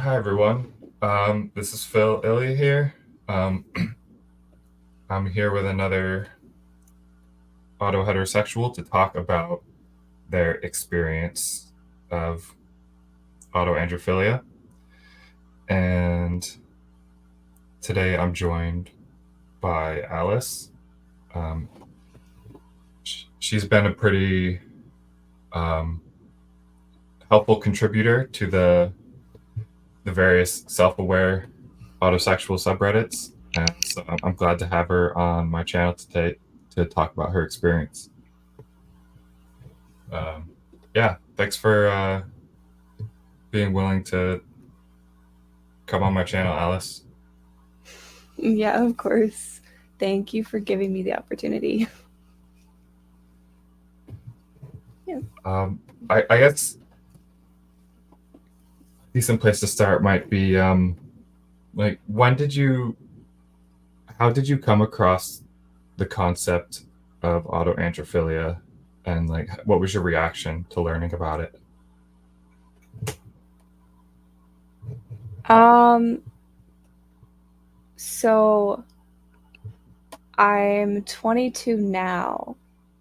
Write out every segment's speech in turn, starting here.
Hi everyone. This is Phil Illy here. Um, I'm here with another autoheterosexual to talk about their experience of autoandrophilia. And today I'm joined by Alice. Um, she's been a pretty um, helpful contributor to the various self-aware autosexual subreddits, and so I'm glad to have her on my channel today to talk about her experience. Um, yeah, thanks for being willing to come on my channel, Alice. Yeah, of course. Thank you for giving me the opportunity. Yeah. I guess a decent place to start might be like how did you come across the concept of autoandrophilia, and like what was your reaction to learning about it? Um, so I'm 22 now,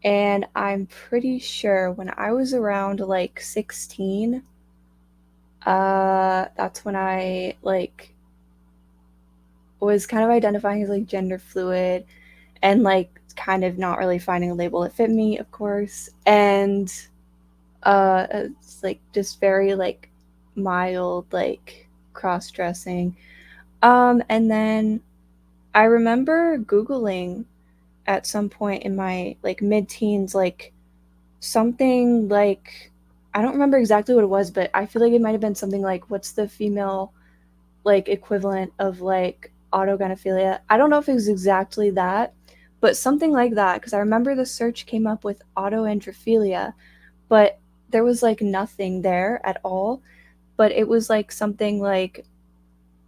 and I'm pretty sure when I was around like 16, that's when I was kind of identifying as like gender fluid and like kind of not really finding a label that fit me, of course. And it's like just very like mild like cross dressing. And then I remember Googling at some point in my like mid teens, like something like I don't remember exactly what it was, but I feel like it might have been something like what's the female like equivalent of like autogynephilia. I don't know if it was exactly that, but something like that because I remember the search came up with autoandrophilia, but there was like nothing there at all. But it was like something like,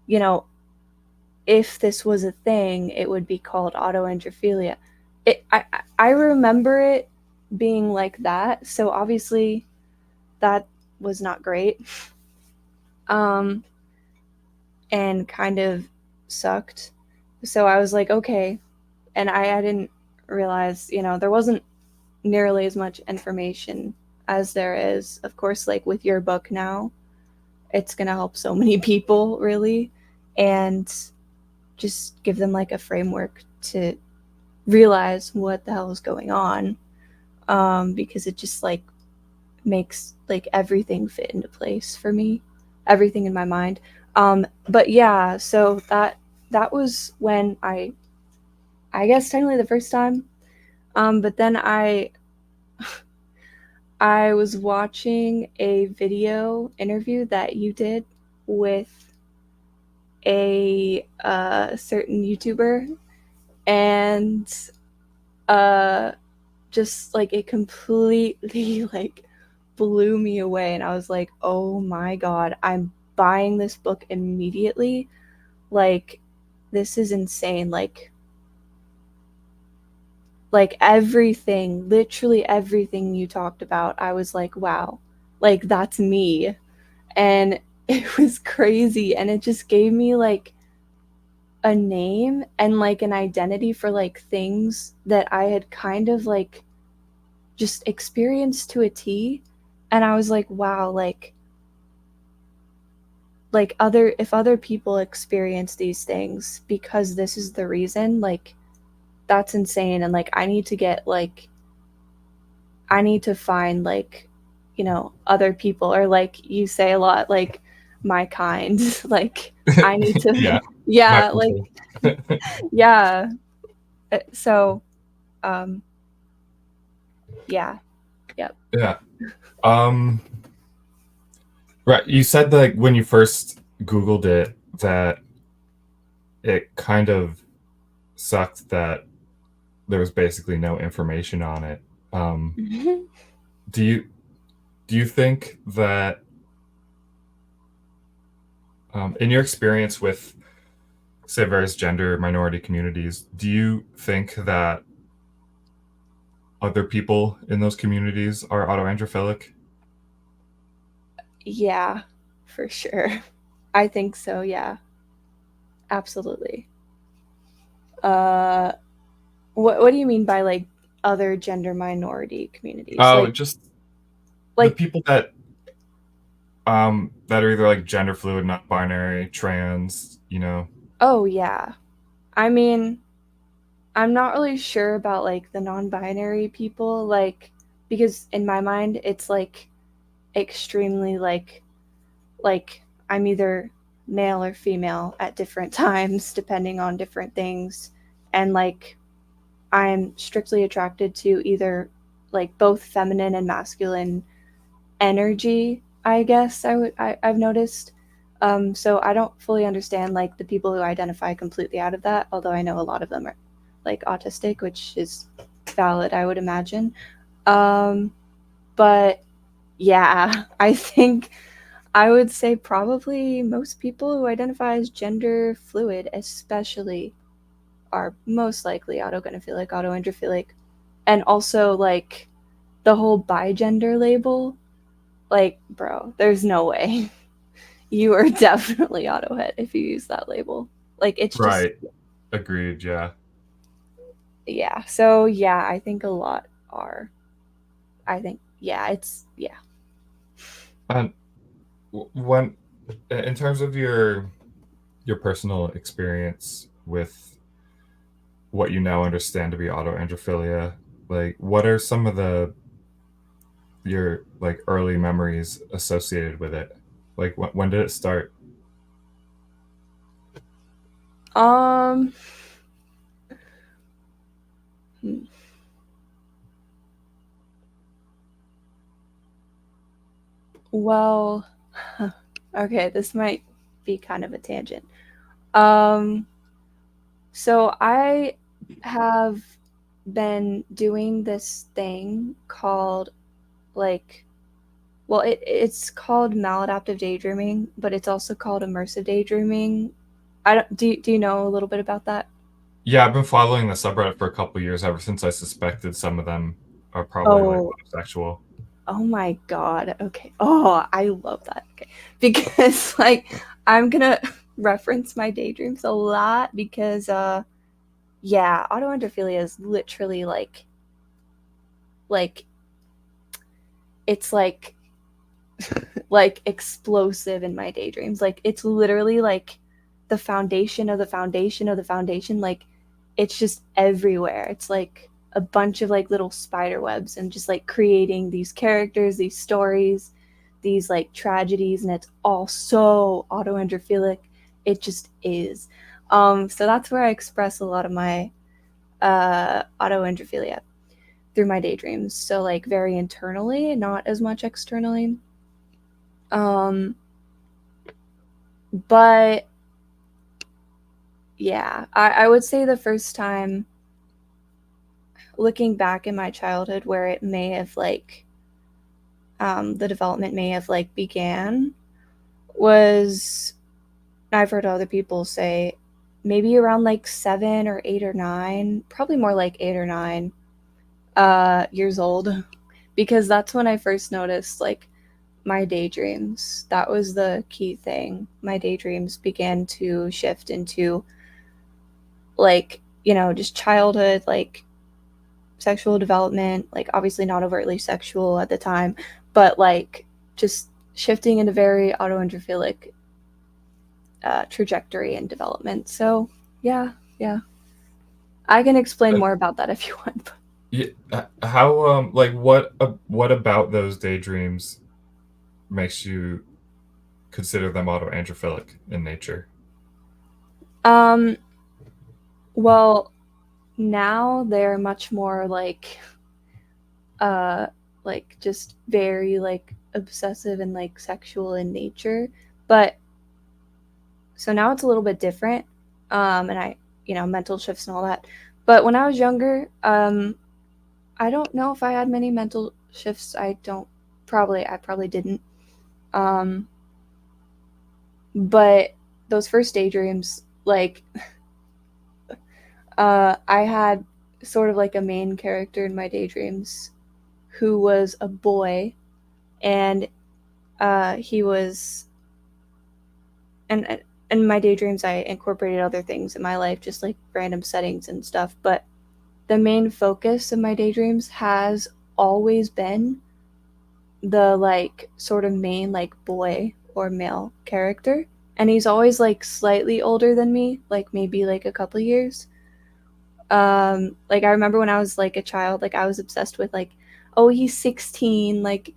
you know, if this was a thing, it would be called autoandrophilia. I remember it being like that, so obviously that was not great, um, and kind of sucked. So I was like, okay, and I didn't realize, there wasn't nearly as much information as there is, of course, like with your book now. It's gonna help so many people, really, and just give them like a framework to realize what the hell is going on, because it just like makes like everything fit into place for me, everything in my mind. But yeah, so that was when I guess technically the first time. But then I was watching a video interview that you did with a certain YouTuber, and uh just like it completely like blew me away, and I was like, "Oh my god, I'm buying this book immediately." Like this is insane. Like everything, literally everything you talked about, I was like, "Wow. Like that's me." And it was crazy, and it just gave me like a name and like an identity for like things that I had kind of like just experienced to a T. And I was like, wow, like other if other people experience these things because this is the reason, like that's insane. And like I need to find like, other people, or like you say a lot, like my kind. Like I need Yeah, to my yeah, like people. yeah. So um yeah, yep. Yeah. Um, right. You said that like, when you first Googled it, that it kind of sucked that there was basically no information on it. Um, do you do you think that in your experience with say various gender minority communities, do you think that other people in those communities are autoandrophilic? Yeah, for sure. I think so, yeah. Absolutely. Uh what do you mean by like other gender minority communities? Oh, just the Like people that are either like gender fluid, non-binary, trans, you know. oh yeah. I mean, I'm not really sure about like the non-binary people like because in my mind it's like extremely like I'm either male or female at different times depending on different things and like I'm strictly attracted to either like both feminine and masculine energy, I guess I've noticed. So I don't fully understand like the people who identify completely out of that, although I know a lot of them are like autistic, which is valid, I would imagine. Um, but yeah, I think I would say probably most people who identify as gender fluid, especially, are most likely autogonophilic, autoandrophilic, and also like the whole bigender label. Like, bro, there's no way you are definitely autohet if you use that label. Like, it's just Right. Agreed, yeah. yeah. So yeah, I think a lot are. I think yeah, it's yeah. And when in terms of your personal experience with what you now understand to be autoandrophilia, like what are some of the your like early memories associated with it? Like when did it start? Um. hmm, Well, okay, this might be kind of a tangent. Um. So I have been doing this thing called like well it's called maladaptive daydreaming, but it's also called immersive daydreaming. I don't do you know a little bit about that? Yeah, I've been following the subreddit for a couple years ever since I suspected some of them are probably like Oh, homosexual. oh my god. Okay. Oh, I love that. Okay. Because like I'm going to reference my daydreams a lot because yeah, autoandrophilia is literally like it's like explosive in my daydreams. Like it's literally like the foundation of the foundation of the foundation. Like it's just everywhere. It's like a bunch of like little spider webs and just like creating these characters, these stories, these like tragedies, and it's all so autoandrophilic. It just is. So that's where I express a lot of my autoandrophilia through my daydreams. So like very internally, not as much externally. Um, but yeah, I would say the first time looking back in my childhood where it may have like the development may have like began was I've heard other people say maybe around like 7 or 8 or 9, probably more like 8 or 9 years old, because that's when I first noticed like my daydreams. That was the key thing. My daydreams began to shift into like just childhood like sexual development, like obviously not overtly sexual at the time, but like just shifting into very autoandrophilic trajectory and development. So yeah, yeah, I can explain Uh, more about that if you want. yeah, how like what about those daydreams makes you consider them autoandrophilic in nature? um well, now they're much more uh like just very like obsessive and like sexual in nature, but so now it's a little bit different. And I mental shifts and all that, but when I was younger, I don't know if I had many mental shifts. I probably didn't. um but those first daydreams, like I had sort of like a main character in my daydreams who was a boy, and he was and in my daydreams I incorporated other things in my life, just like random settings and stuff, but the main focus of my daydreams has always been the like sort of main like boy or male character, and he's always like slightly older than me, like maybe like a couple years. Like I remember when I was like a child, like I was obsessed with like, oh, he's 16, like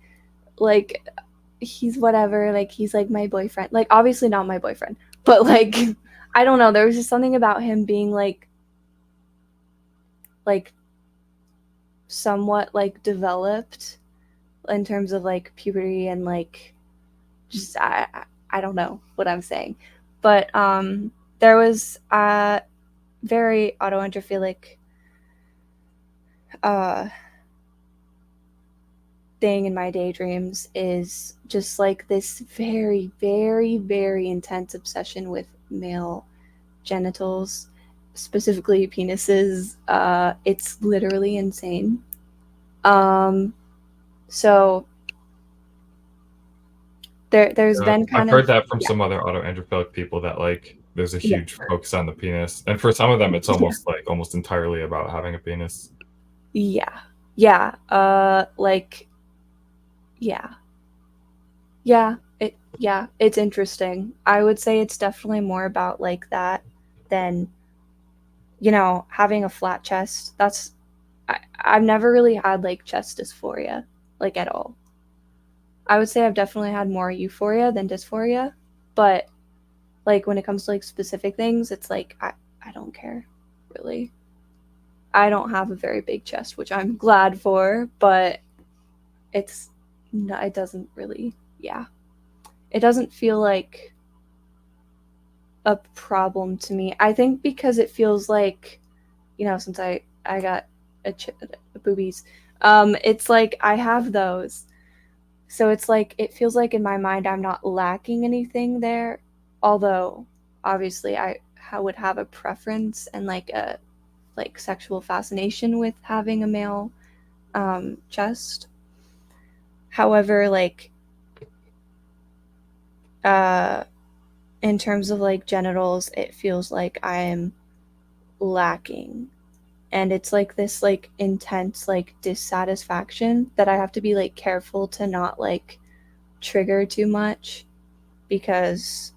he's whatever, like he's like my boyfriend, like obviously not my boyfriend, but like I don't know, there was just something about him being like somewhat like developed in terms of like puberty and like just I don't know what I'm saying, but there was a very autoandrophilic uh thing in my daydreams is just like this very very very intense obsession with male genitals, specifically penises. It's literally insane. Um so there's Yeah, been I've kind heard of that from yeah some other autoandrophilic people that like there's a yeah huge focus on the penis, and for some of them, it's yeah almost entirely about having a penis. yeah yeah like yeah yeah, it's interesting. I would say it's definitely more about like that than, you know, having a flat chest. I've never really had like chest dysphoria, like at all. I would say I've definitely had more euphoria than dysphoria, but like when it comes to like specific things, it's like I don't care really. I don't have a very big chest, which I'm glad for, but it's no, it doesn't really, yeah. It doesn't feel like a problem to me. I think because it feels like, you know, since I got a boobies, it's like I have those, so it's like it feels like in my mind I'm not lacking anything there. Although obviously I would have a preference and like a like sexual fascination with having a male chest. However, like uh, in terms of like genitals, it feels like I'm lacking, and it's like this like intense like dissatisfaction that I have to be like careful to not like trigger too much, because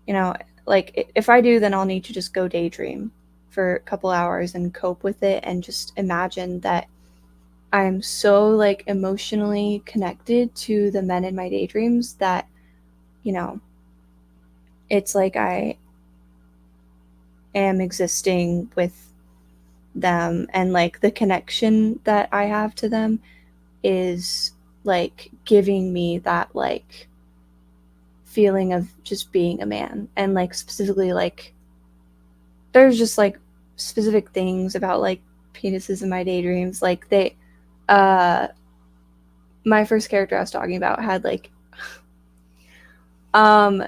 you know, like if I do, then I'll need to just go daydream for a couple hours and cope with it and just imagine that I'm so like emotionally connected to the men in my daydreams that, you know, it's like I am existing with them, and like the connection that I have to them is like giving me that like feeling of just being a man, and like specifically like there's just like specific things about like penises in my daydreams, like they uh my first character I was talking about had like um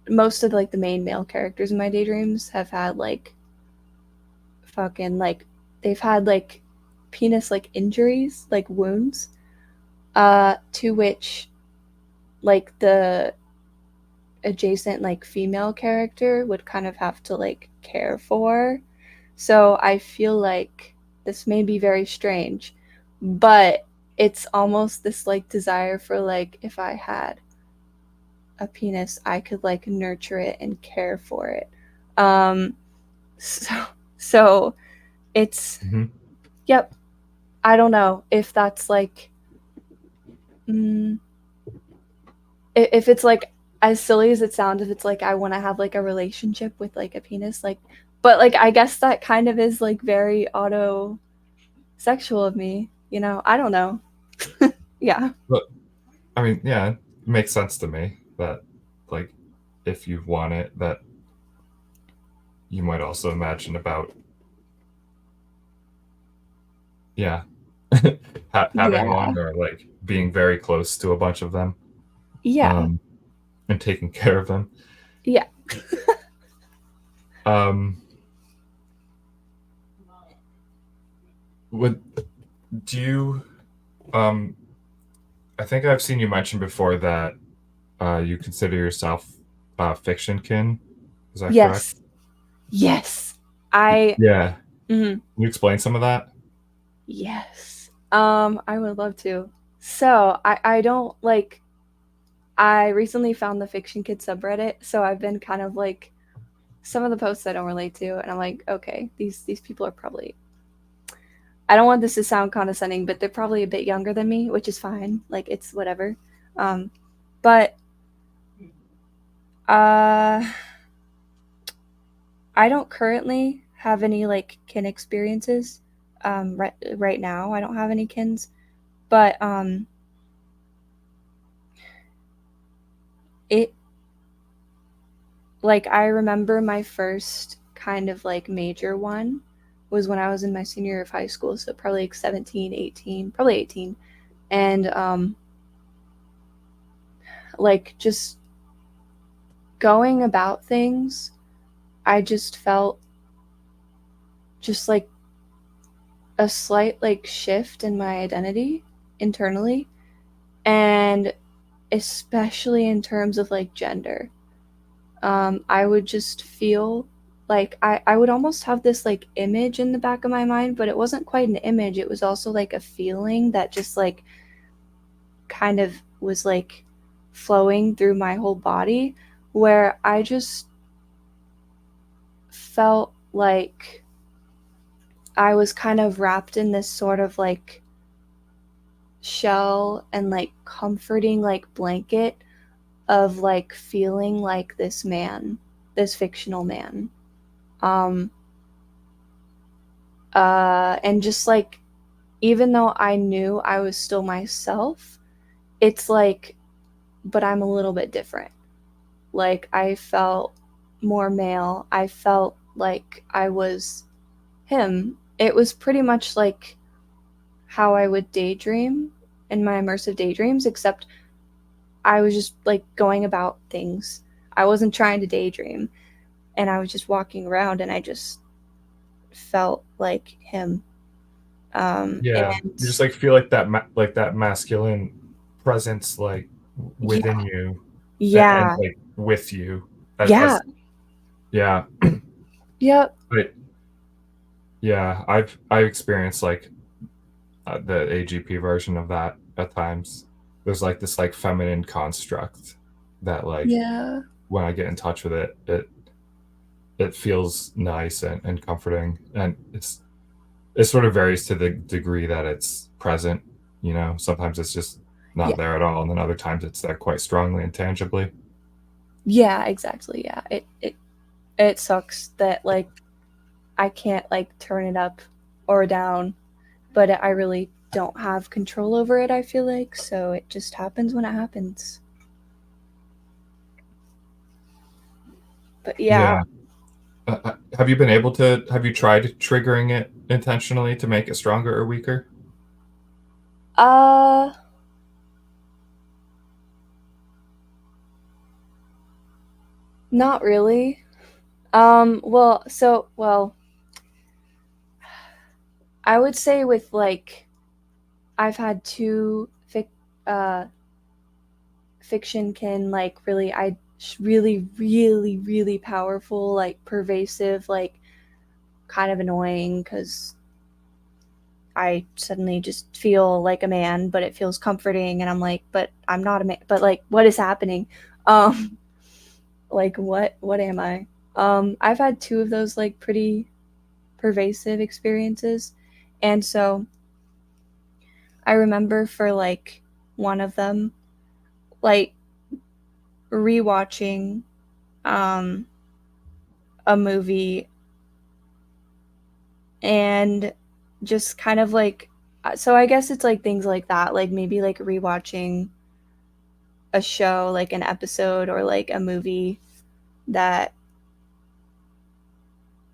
most of like the main male characters in my daydreams have had like fucking like they've had like penis like injuries, like wounds, to which like the adjacent like female character would kind of have to like care for. So I feel like this may be very strange, but it's almost this like desire for like if I had a penis, I could like nurture it and care for it. Um so so it's Hmm. yep, I don't know if that's like mm, if it's like as silly as it sounds, if it's like I want to have like a relationship with like a penis, like, but like I guess that kind of is like very auto sexual of me, you know? I don't know. Yeah. But I mean, yeah, it makes sense to me that like if you want it, that you might also imagine about yeah having Yeah. one or like being very close to a bunch of them, Yeah. um, and taking care of them. Yeah. Um, would do you? Um, I think I've seen you mention before that you consider yourself fiction kin. Is that correct? Yes. Yes. I Yeah. mhm. Can you explain some of that? Yes. I would love to. So I don't like I recently found the Fiction Kid subreddit, so I've been kind of like some of the posts I don't relate to, and I'm like, okay, these people are probably I don't want this to sound condescending, but they're probably a bit younger than me, which is fine. Like it's whatever. Um, but uh, I don't currently have any like kin experiences. Right now, I don't have any kins, but it like I remember my first kind of like major one was when I was in my senior year of high school, so probably like 17, 18, probably 18. And like just going about things, I just felt just like a slight like shift in my identity internally, and especially in terms of like gender. I would just feel like I would almost have this like image in the back of my mind, but it wasn't quite an image. It was also like a feeling that just like kind of was like flowing through my whole body, where I just felt like I was kind of wrapped in this sort of like shell and like comforting like blanket of like feeling like this man, this fictional man. Um and just like even though I knew I was still myself, it's like but I'm a little bit different. Like I felt more male. I felt like I was him. It was pretty much like how I would daydream in my immersive daydreams, except I was just like going about things. I wasn't trying to daydream, and I was just walking around, and I just felt like him. Yeah, And you just like feel like like that masculine presence like within yeah, you and yeah, like with you yeah, as yeah. yep, But yeah, I've experienced like the AGP version of that at times. There's like this like feminine construct that like yeah, when I get in touch with it, it feels nice and comforting, and it sort of varies to the degree that it's present. You know, sometimes it's just not yeah, there at all, and then other times it's there quite strongly and tangibly. yeah, exactly. Yeah, it sucks that like I can't like turn it up or down, but I really don't have control over it. I feel like so it just happens when it happens. But yeah, Yeah. Have you been able to? Have you tried triggering it intentionally to make it stronger or weaker? uh, not really. Well, I would say with like I've had two uh fiction can like really really powerful like pervasive like kind of annoying because I suddenly just feel like a man, but it feels comforting, and I'm like, but I'm not a man. But like, what is happening? Um, like what am I? I've had two of those like pretty pervasive experiences, and so I remember for like one of them, like rewatching um a movie and just kind of like so I guess it's like things like that, like maybe like rewatching a show, like an episode or like a movie that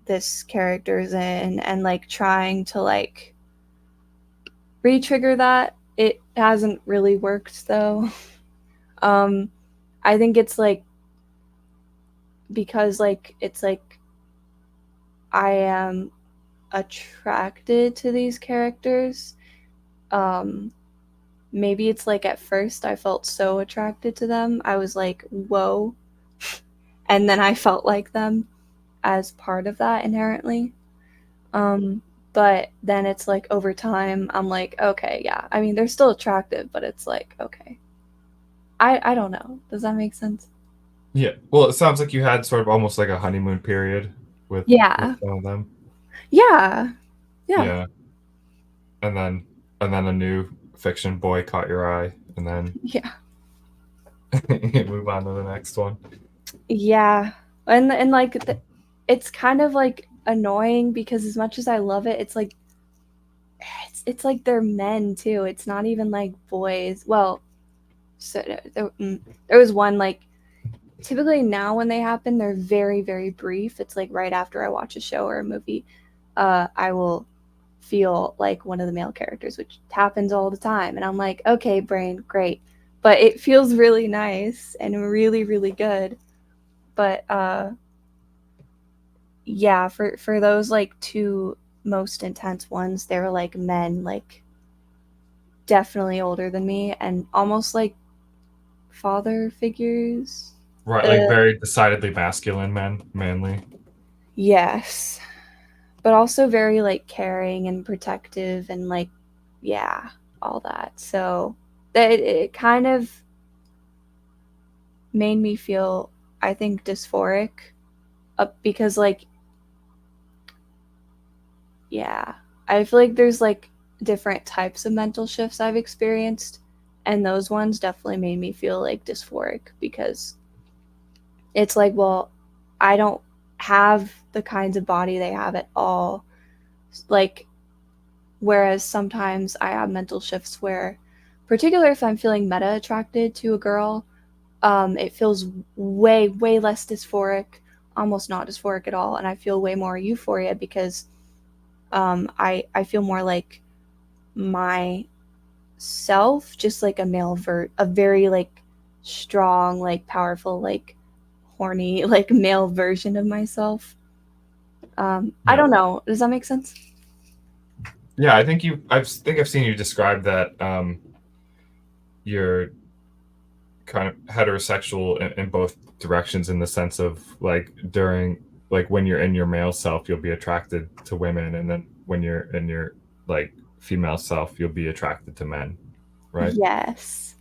this character's in, and like trying to like re-trigger that. It hasn't really worked though. um I think it's like because like it's like I am attracted to these characters. um Maybe it's like at first I felt so attracted to them, I was like whoa, and then I felt like them as part of that inherently. Um, but then it's like over time, I'm like, okay, yeah. I mean, they're still attractive, but it's like, okay. I don't know. Does that make sense? Yeah. Well, it sounds like you had sort of almost like a honeymoon period with Yeah. some of them. Yeah. Yeah. Yeah. And then and then a new fiction boy caught your eye, and then Yeah. you move on to the next one. Yeah. And like it's kind of like annoying because as much as I love it, it's like it's like they're men too. It's not even like boys. Well, so there was one like typically now when they happen, they're very very brief. It's like right after I watch a show or a movie, I will feel like one of the male characters, which happens all the time, and I'm like, okay, brain, great, but it feels really nice and really really good. But yeah, for those like two most intense ones, they were like men, like definitely older than me and almost like father figures. Right, Uh, like very decidedly masculine men, manly. yes, but also very like caring and protective and like yeah, all that. So that it kind of made me feel, I think, dysphoric, because like yeah, I feel like there's like different types of mental shifts I've experienced, and those ones definitely made me feel like dysphoric because it's like, well, I don't have the kinds of body they have at all. Like, whereas sometimes I have mental shifts where, particularly if I'm feeling meta attracted to a girl, it feels way, way less dysphoric, almost not dysphoric at all, and I feel way more euphoria because I feel more like myself, just like a a very like strong, like powerful, like horny, like male version of myself. I Yeah. don't know. Does that make sense? Yeah, I think I've seen you describe that you're kind of heterosexual in both directions in the sense of like during like when you're in your male self you'll be attracted to women, and then when you're in your like female self you'll be attracted to men, right? Yes.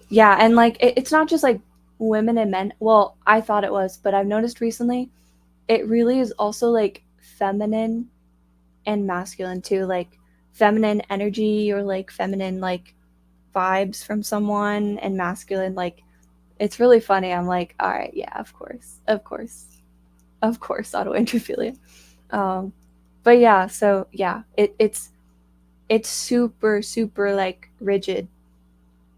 Yeah, and like it's not just like women and men. Well, I thought it was, but I've noticed recently it really is also like feminine and masculine too. Like feminine energy or like feminine like vibes from someone, and masculine like it's really funny. I'm like, all right, yeah, of course, of course, of course, autoandrophilia. Um, but yeah, so yeah, it's super super like rigid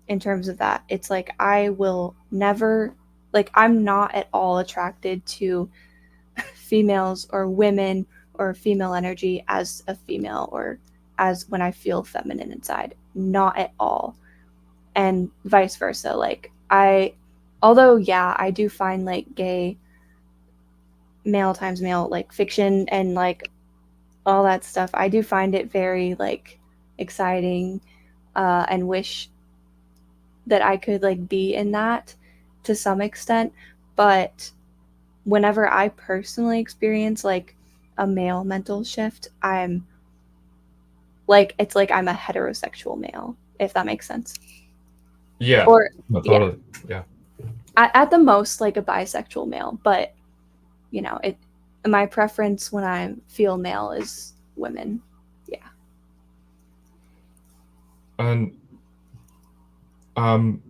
in terms of that. It's like I will never, like I'm not at all attracted to females or women or female energy as a female or as when I feel feminine inside. Not at all. And vice versa. Like although yeah, I do find like gay male times male like fiction and like all that stuff. I do find it very like exciting, and wish that I could like be in that to some extent. But whenever I personally experience like a male mental shift, I'm like, it's like I'm a heterosexual male, if that makes sense. Yeah, Or, no, yeah, totally. Yeah. at the most, like a bisexual male. But, it, my preference when I feel male is women. Yeah. And um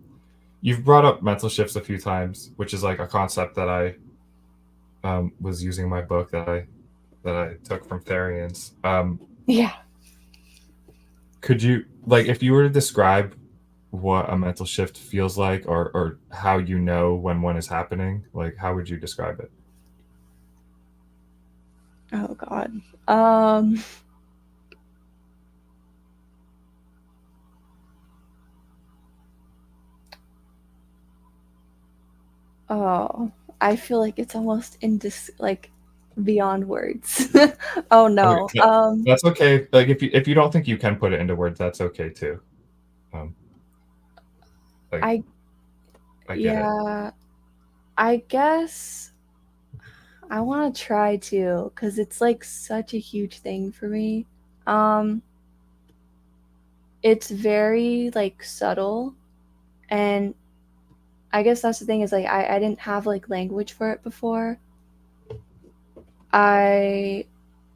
you've brought up mental shifts a few times, which is like a concept that I was using in my book that I took from Therians. Yeah. Could you like if you were to describe what a mental shift feels like, or how you know when one is happening, like how would you describe it? Oh, God. Um, oh, I feel like it's almost like beyond words. Oh, Okay, no. that's okay. Like if you don't think you can put it into words, that's okay too. Um, like I, I get it. yeah. I guess I want to try to cuz it's like such a huge thing for me. Um it's very like subtle, and I guess that's the thing is like I didn't have like language for it before. I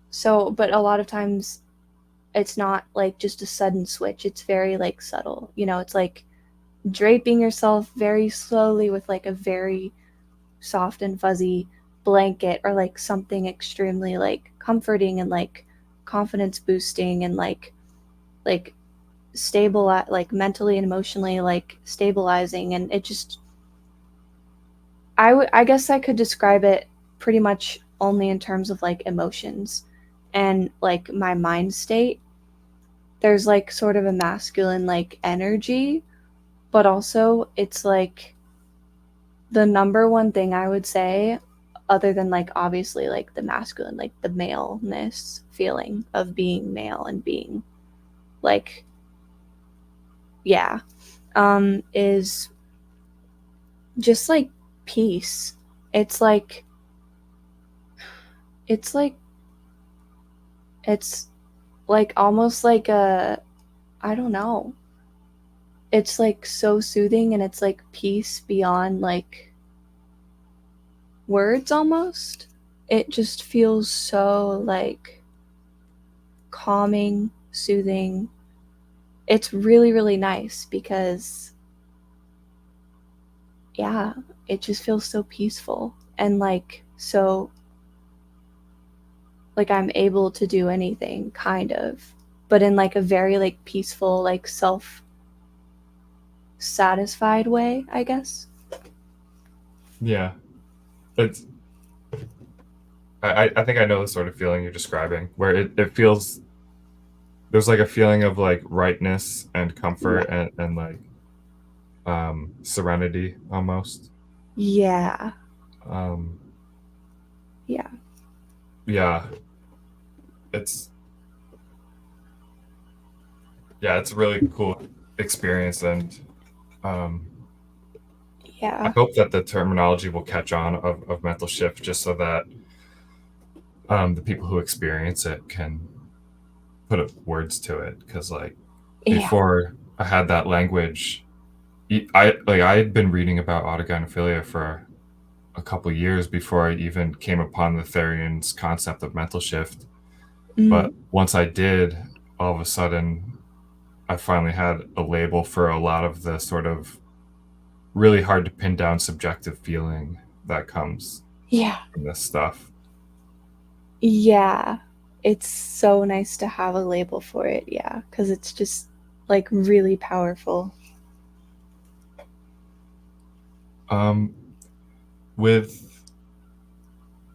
so but a lot of times it's not like just a sudden switch. It's very like subtle. You know, it's like draping yourself very slowly with like a very soft and fuzzy blanket, or like something extremely like comforting and like confidence boosting and like stable, like mentally and emotionally like stabilizing. And it just I guess I could describe it pretty much only in terms of like emotions and like my mind state. There's like sort of a masculine like energy, but also it's like the number one thing I would say, other than like obviously like the masculine, like the maleness feeling of being male and being like, yeah, is just like peace. It's like, it's like, it's like almost like a, I don't know. It's like so soothing, and it's like peace beyond like words almost. It just feels so like calming, soothing. It's really, really nice because, yeah, it just feels so peaceful and like so, like I'm able to do anything kind of, but in like a very like peaceful, like self satisfied way, I guess. Yeah, it's. I think I know the sort of feeling you're describing, where it feels there's like a feeling of like rightness and comfort Yeah. and like serenity almost. Yeah. Um, Yeah. yeah, it's yeah, it's a really cool experience, and um, I Yeah. hope that the terminology will catch on of mental shift, just so that the people who experience it can put words to it. Because like Yeah. before I had that language, I had been reading about autoandrophilia for a couple years before I even came upon the Therian's concept of mental shift. Mm. But once I did, all of a sudden, I finally had a label for a lot of the sort of really hard to pin down subjective feeling that comes Yeah. from this stuff. Yeah. It's so nice to have a label for it. Yeah. Because it's just like really powerful. Um, with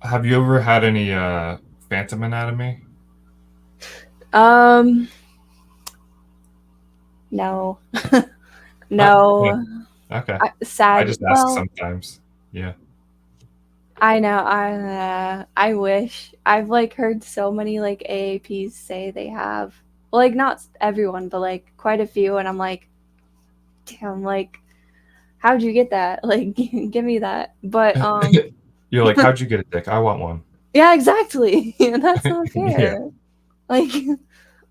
Have you ever had any phantom anatomy? Um, no. Yeah. No. Okay. I Sad. just ask Well, sometimes. Yeah. I know. I wish. I've like heard so many like AAPs say they have. Well, like not everyone, but like quite a few, and I'm like, damn, like how'd you get that? Like, give me that. But You're like, how'd you get a dick? I want one. yeah, exactly. That's not Yeah. fair. Like,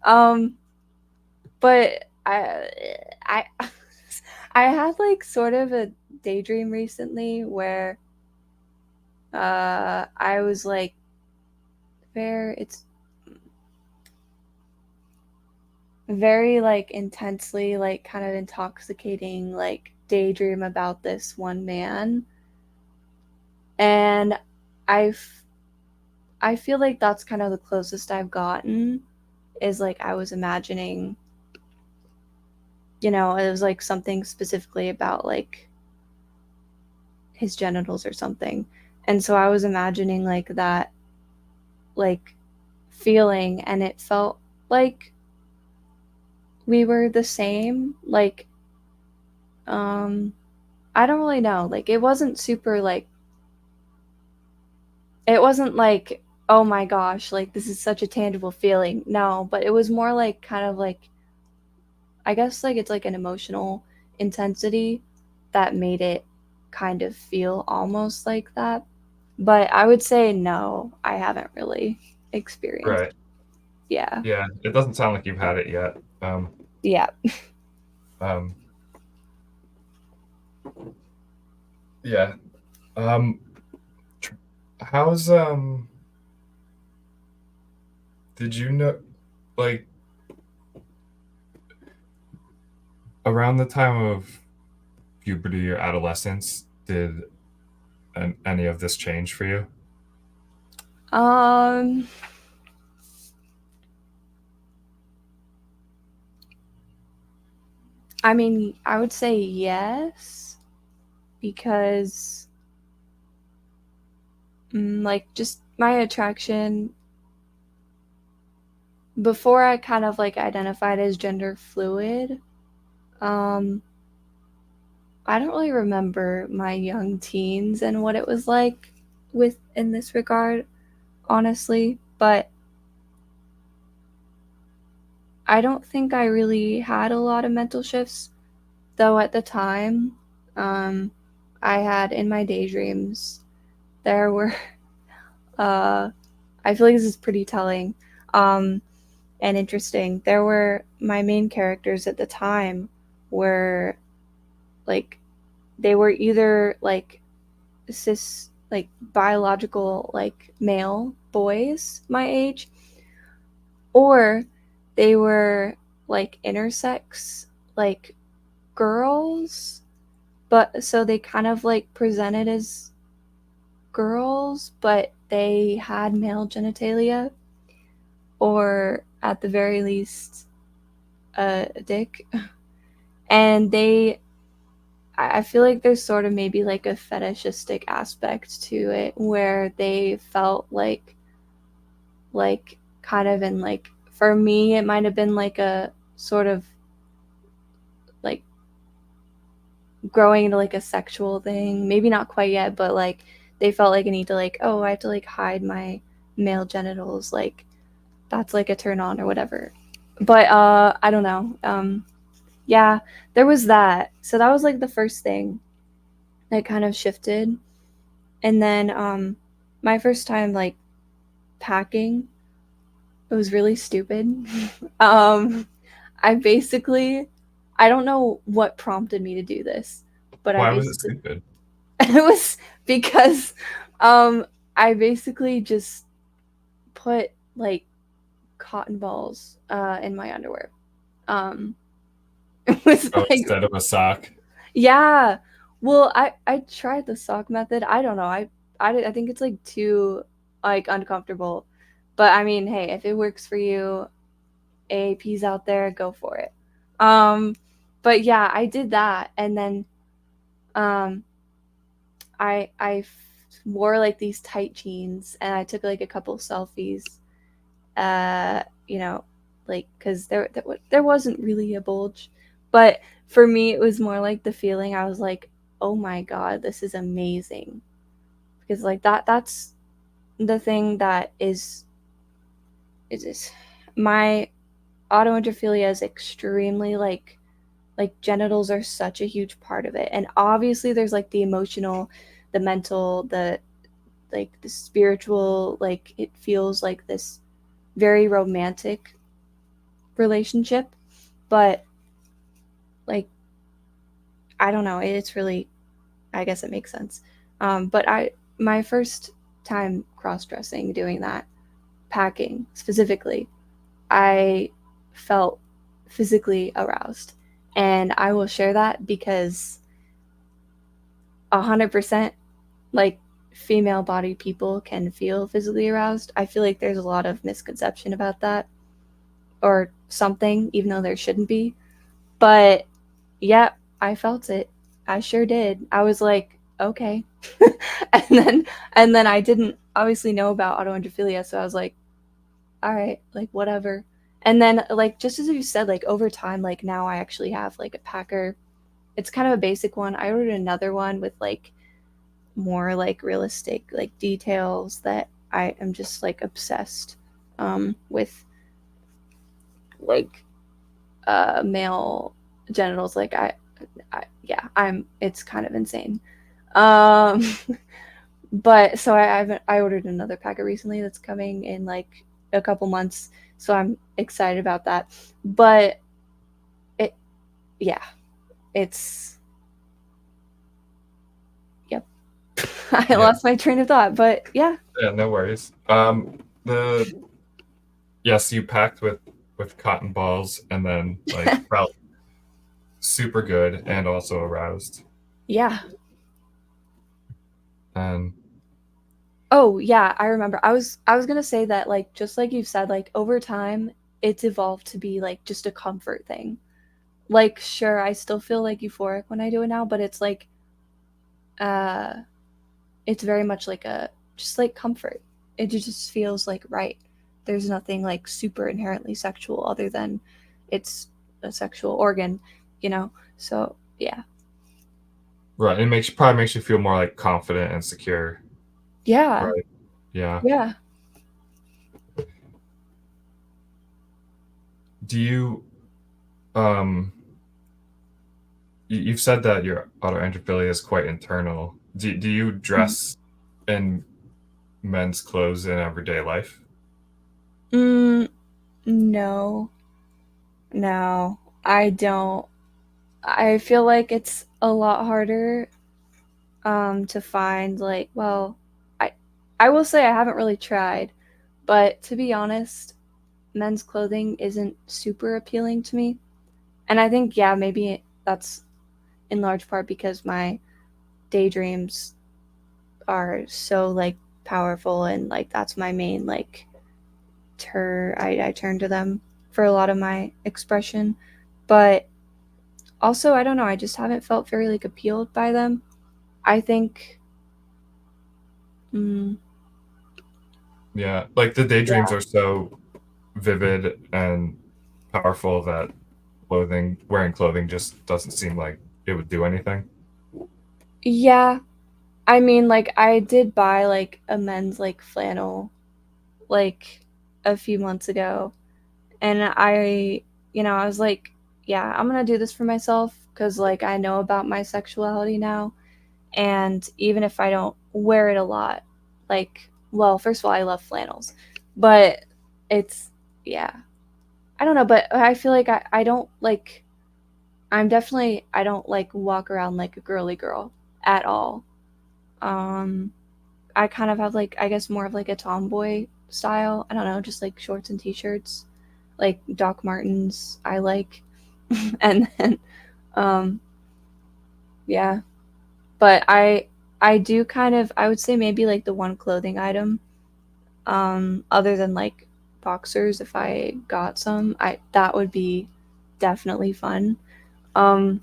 um, but I I had like sort of a daydream recently where I was like it's very like intensely like kind of intoxicating like daydream about this one man, and I've I feel like that's kind of the closest I've gotten, is like I was imagining, it was like something specifically about like his genitals or something. And so I was imagining like that like feeling, and it felt like we were the same. Like um I don't really know. Like it wasn't super like, it wasn't like, oh my gosh, like this is such a tangible feeling. No, but it was more like kind of like, I guess like it's like an emotional intensity that made it kind of feel almost like that. But I would say no, I haven't really experienced. Right. Yeah. Yeah. It doesn't sound like you've had it yet. Yeah. Um, yeah. Um, how's did you know, like, around the time of puberty or adolescence, did any of this change for you? Um I mean, I would say yes because like just my attraction before I kind of like identified as gender fluid. Um I don't really remember my young teens and what it was like with in this regard, honestly, but I don't think I really had a lot of mental shifts, though at the time, um, I had in my daydreams, there were, uh, I feel like this is pretty telling um, and interesting. There were my main characters at the time were like, they were either like cis, like biological, like male boys my age, or they were like intersex, like girls, but so they kind of like presented as girls, but they had male genitalia, or at the very least, a dick. And I feel like there's sort of maybe like a fetishistic aspect to it where they felt like kind of in like for me it might have been like a sort of like growing into like a sexual thing. Maybe not quite yet, but like they felt like a need to like, oh, I have to like hide my male genitals, like that's like a turn on or whatever. But I don't know. Yeah, there was that. So that was like the first thing that kind of shifted. And then my first time like packing, it was really stupid. um I basically I don't know what prompted me to do this, but I Why was it basically stupid? it was because um I basically just put like cotton balls in my underwear. Um it was Oh, like instead of a sock. yeah. Well, I tried the sock method. I don't know. I think it's like too like uncomfortable. But I mean, hey, if it works for you, AAP's out there, go for it. Um but yeah, I did that and then um I wore like these tight jeans and I took like a couple selfies. You know, like because there wasn't really a bulge, but for me it was more like the feeling. I was like, oh my god, this is amazing because like that's the thing that is my autoandrophilia is extremely like genitals are such a huge part of it, and obviously there's like the emotional, the mental, the like the spiritual, like it feels like this very romantic relationship, but like I don't know, it's really, I guess it makes sense. But I my first time cross dressing, doing that, packing specifically, I felt physically aroused, and I will share that because 100% like female bodied people can feel physically aroused. I feel like there's a lot of misconception about that or something, even though there shouldn't be. But yeah, I felt it. I sure did. I was like, okay. and then and then I didn't obviously know about autoandrophilia, so I was like, all right, like whatever. And then like just as you said, like over time, like now I actually have like a packer. It's kind of a basic one. I ordered another one with like more like realistic like details that I am just like obsessed with like male genitals. Like I yeah, I'm it's kind of insane. Um, but so I ordered another packet recently that's coming in like a couple months, so I'm excited about that. But it, yeah, it's yep. I Yeah, lost my train of thought, but yeah, yeah, no worries. The yes, you packed with cotton balls and then like felt super good and also aroused. yeah. And Oh yeah, I remember. I was gonna say that like just like you said, like over time it's evolved to be like just a comfort thing. Like sure, I still feel like euphoric when I do it now, but uh it's very much like a just like comfort. It just feels like right. There's nothing like super inherently sexual other than it's a sexual organ, you know. So, yeah. right, it makes probably makes you feel more like confident and secure. Yeah. Right. Yeah. Yeah. Do you um you've said that your autoandrophilia is quite internal. Do you dress in men's clothes in everyday life? Mm, no. No. I don't. I feel like it's a lot harder to find like well, I I will say I haven't really tried, but to be honest, men's clothing isn't super appealing to me. And I think yeah, maybe that's in large part because my daydreams are so like powerful and like that's my main like I turn to them for a lot of my expression. But also I don't know, I just haven't felt very like appealed by them. I think mm, Yeah, like the daydreams yeah. are so vivid and powerful that wearing clothing just doesn't seem like it would do anything. Yeah. I mean like I did buy like a men's like flannel like a few months ago and I was like, yeah, I'm gonna do this for myself because like I know about my sexuality now, and even if I don't wear it a lot, like, well, first of all, I love flannels, but it's yeah, I don't know, but I feel like I don't like I don't like walk around like a girly girl at all. Um, I kind of have like I guess more of like a tomboy style. I don't know, just like shorts and t-shirts, like Doc Martens. I like, and then um, yeah. But I do kind of I would say maybe like the one clothing item, other than like boxers. If I got some, I that would be definitely fun. Um,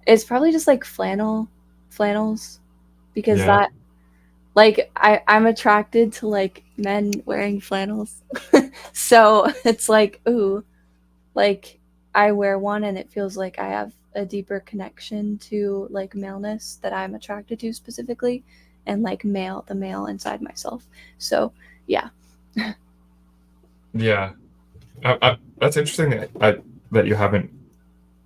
it's probably just like flannels, because Yeah, that like I'm attracted to like men wearing flannels. So it's like, ooh, like I wear one and it feels like I have a deeper connection to like maleness that I'm attracted to specifically and like the male inside myself. So, yeah. yeah. That's interesting that you haven't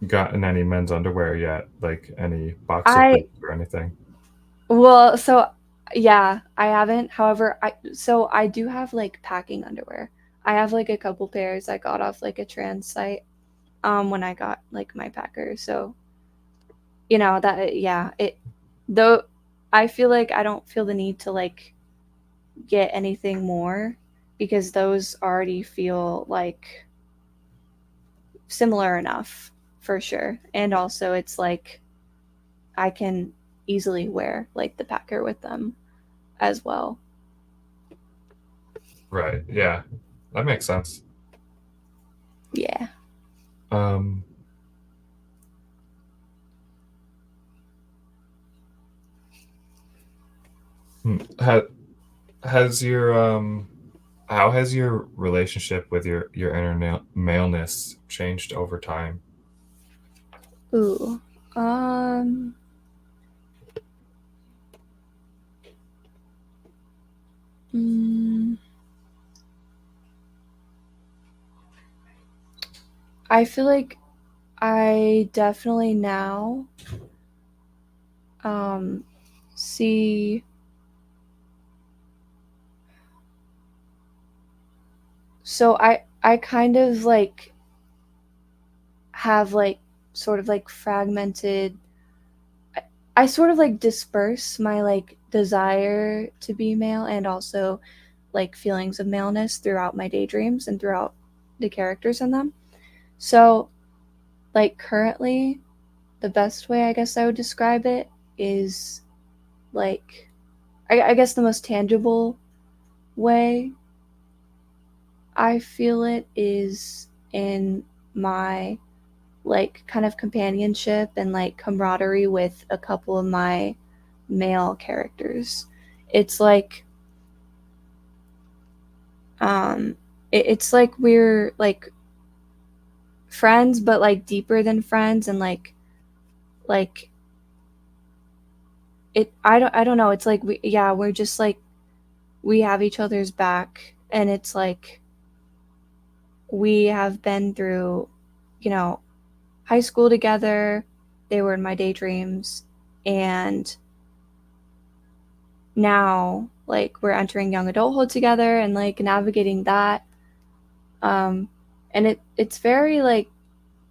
gotten any men's underwear yet, like any boxer I briefs or anything. well, so yeah, I haven't. However, I do have like packing underwear. I have like a couple pairs I got off like a trans site when I got like my packer. So, that yeah, it though I feel like I don't feel the need to like get anything more because those already feel like similar enough for sure. And also it's like I can easily wear like the packer with them as well. Right. Yeah. That makes sense. Yeah. Um, hmm, ha, has your how has your relationship with your inner maleness changed over time? Ooh. Um mm, I feel like I definitely now um see so I kind of like have like sort of like fragmented. I sort of like disperse my like desire to be male and also like feelings of maleness throughout my daydreams and throughout the characters in them. So, like currently, the best way I guess I would describe it is like I guess the most tangible way I feel it is in my like kind of companionship and like camaraderie with a couple of my male characters. It's like um it's like we're like friends but like deeper than friends and like it I don't know, it's like we're just like we have each other's back and it's like we have been through, you know, high school together. They were in my daydreams and now like we're entering young adulthood together and like navigating that. um and it's very like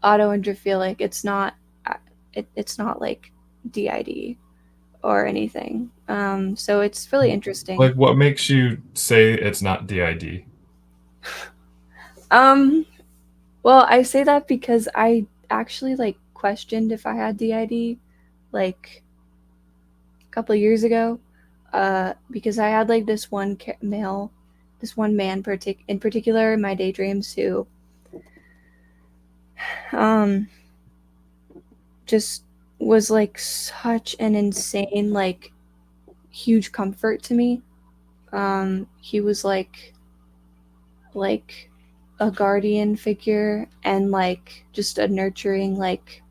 autoandrophilic. It's not it's not like DID or anything. So it's really interesting. Like, what makes you say it's not DID? um well, I say that because I actually like questioned if I had DID like a couple of years ago, because I had like this one male, this one man in particular in my daydreams who um just was like such an insane like huge comfort to me. He was like a guardian figure and like just a nurturing like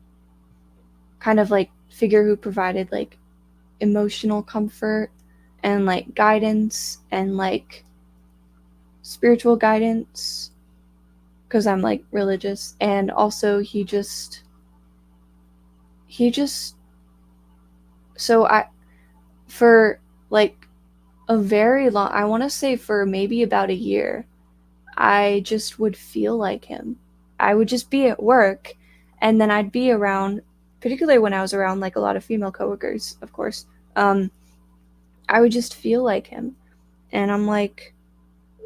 kind of like figure who provided like emotional comfort and like guidance and like spiritual guidance because I'm like religious. And also he just so I for like a very long, I want to say for maybe about a year, I just would feel like him. I would just be at work and then I'd be around, particularly when I was around like a lot of female coworkers, of course. Um, I would just feel like him. And I'm like,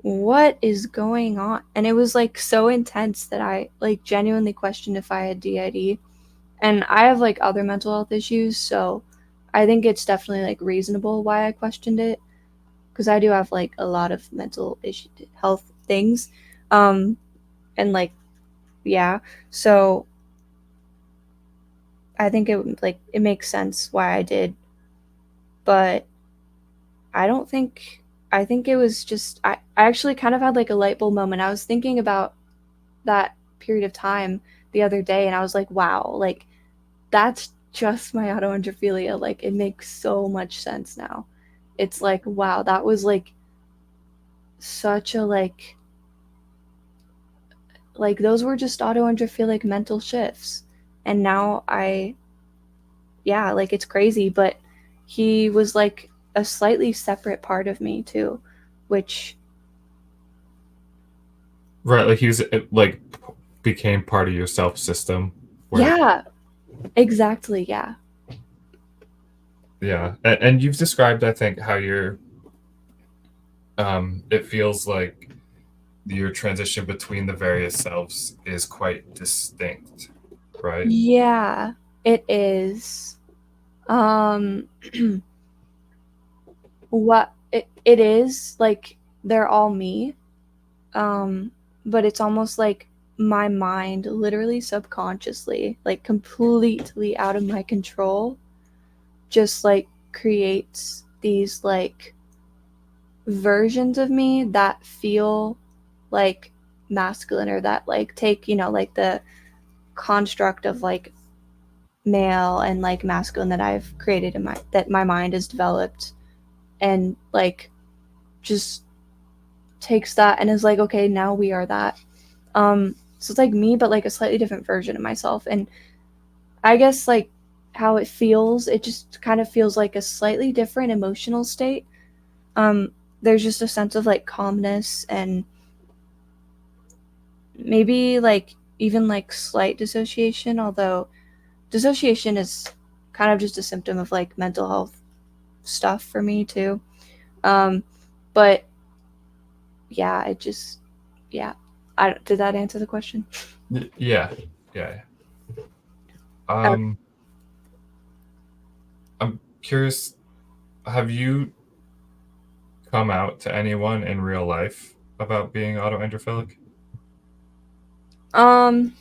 what is going on? And it was like so intense that I like genuinely questioned if I had DID. And I have like other mental health issues, so I think it's definitely like reasonable why I questioned it because I do have like a lot of mental issue health things. Um, and like yeah, so I think it like it makes sense why I did, but I don't think I think it was just I actually kind of had like a light bulb moment. I was thinking about that period of time the other day and I was like, wow, like that's just my autoandrophilia. Like it makes so much sense now. It's like, wow, that was like such a like those were just autoandrophilic mental shifts. And now yeah, like it's crazy, but he was like a slightly separate part of me too, which Right, like he was like became part of your self system. Where yeah, exactly, yeah. yeah, and you've described, I think, how you're. It feels like your transition between the various selves is quite distinct, right? Yeah, it is. Um what it is like they're all me. Um but it's almost like my mind literally subconsciously, like completely out of my control, just like creates these like versions of me that feel like masculine or that like take, you know, like the construct of like male and like masculine that I've created in my mind has developed and like just takes that and is like, okay, now we are that. So it's like me but like a slightly different version of myself. And I guess like how it feels. It just kind of feels like a slightly different emotional state. Um, there's just a sense of like calmness and maybe like even like slight dissociation, although dissociation is kind of just a symptom of like mental health stuff for me too. Um, but yeah, it just yeah. I did that answer the question? Yeah, yeah. Uh, Um, I'm curious. Have you come out to anyone in real life about being autoandrophilic? um,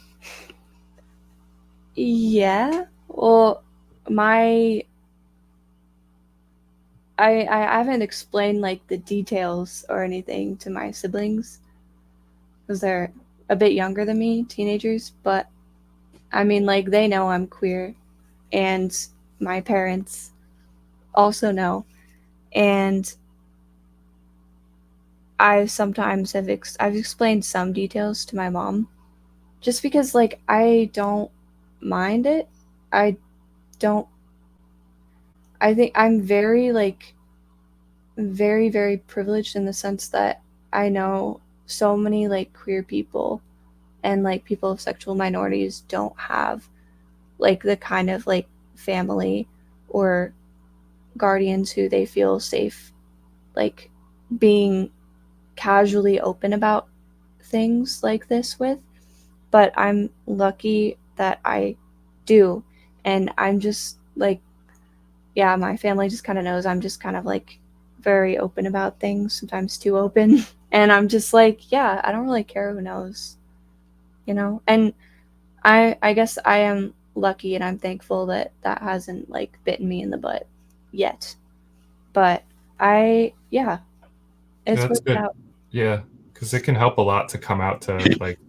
yeah. Well, my I haven't explained like the details or anything to my siblings because they're a bit younger than me, teenagers. But I mean, like they know I'm queer, and my parents also know, and I sometimes I've explained some details to my mom, just because like I don't mind it. I don't. I think I'm very like very privileged in the sense that I know so many like queer people and like people of sexual minorities don't have like the kind of like family or guardians who they feel safe like being casually open about things like this with. But I'm lucky that I do. And I'm just like, yeah, my family just kind of knows I'm just kind of like very open about things, sometimes too open. And I'm just like, yeah, I don't really care who knows, you know? And I guess I am lucky and I'm thankful that that hasn't like bitten me in the butt yet. But yeah, Yeah, it's that's worked good. out. Yeah, because it can help a lot to come out to like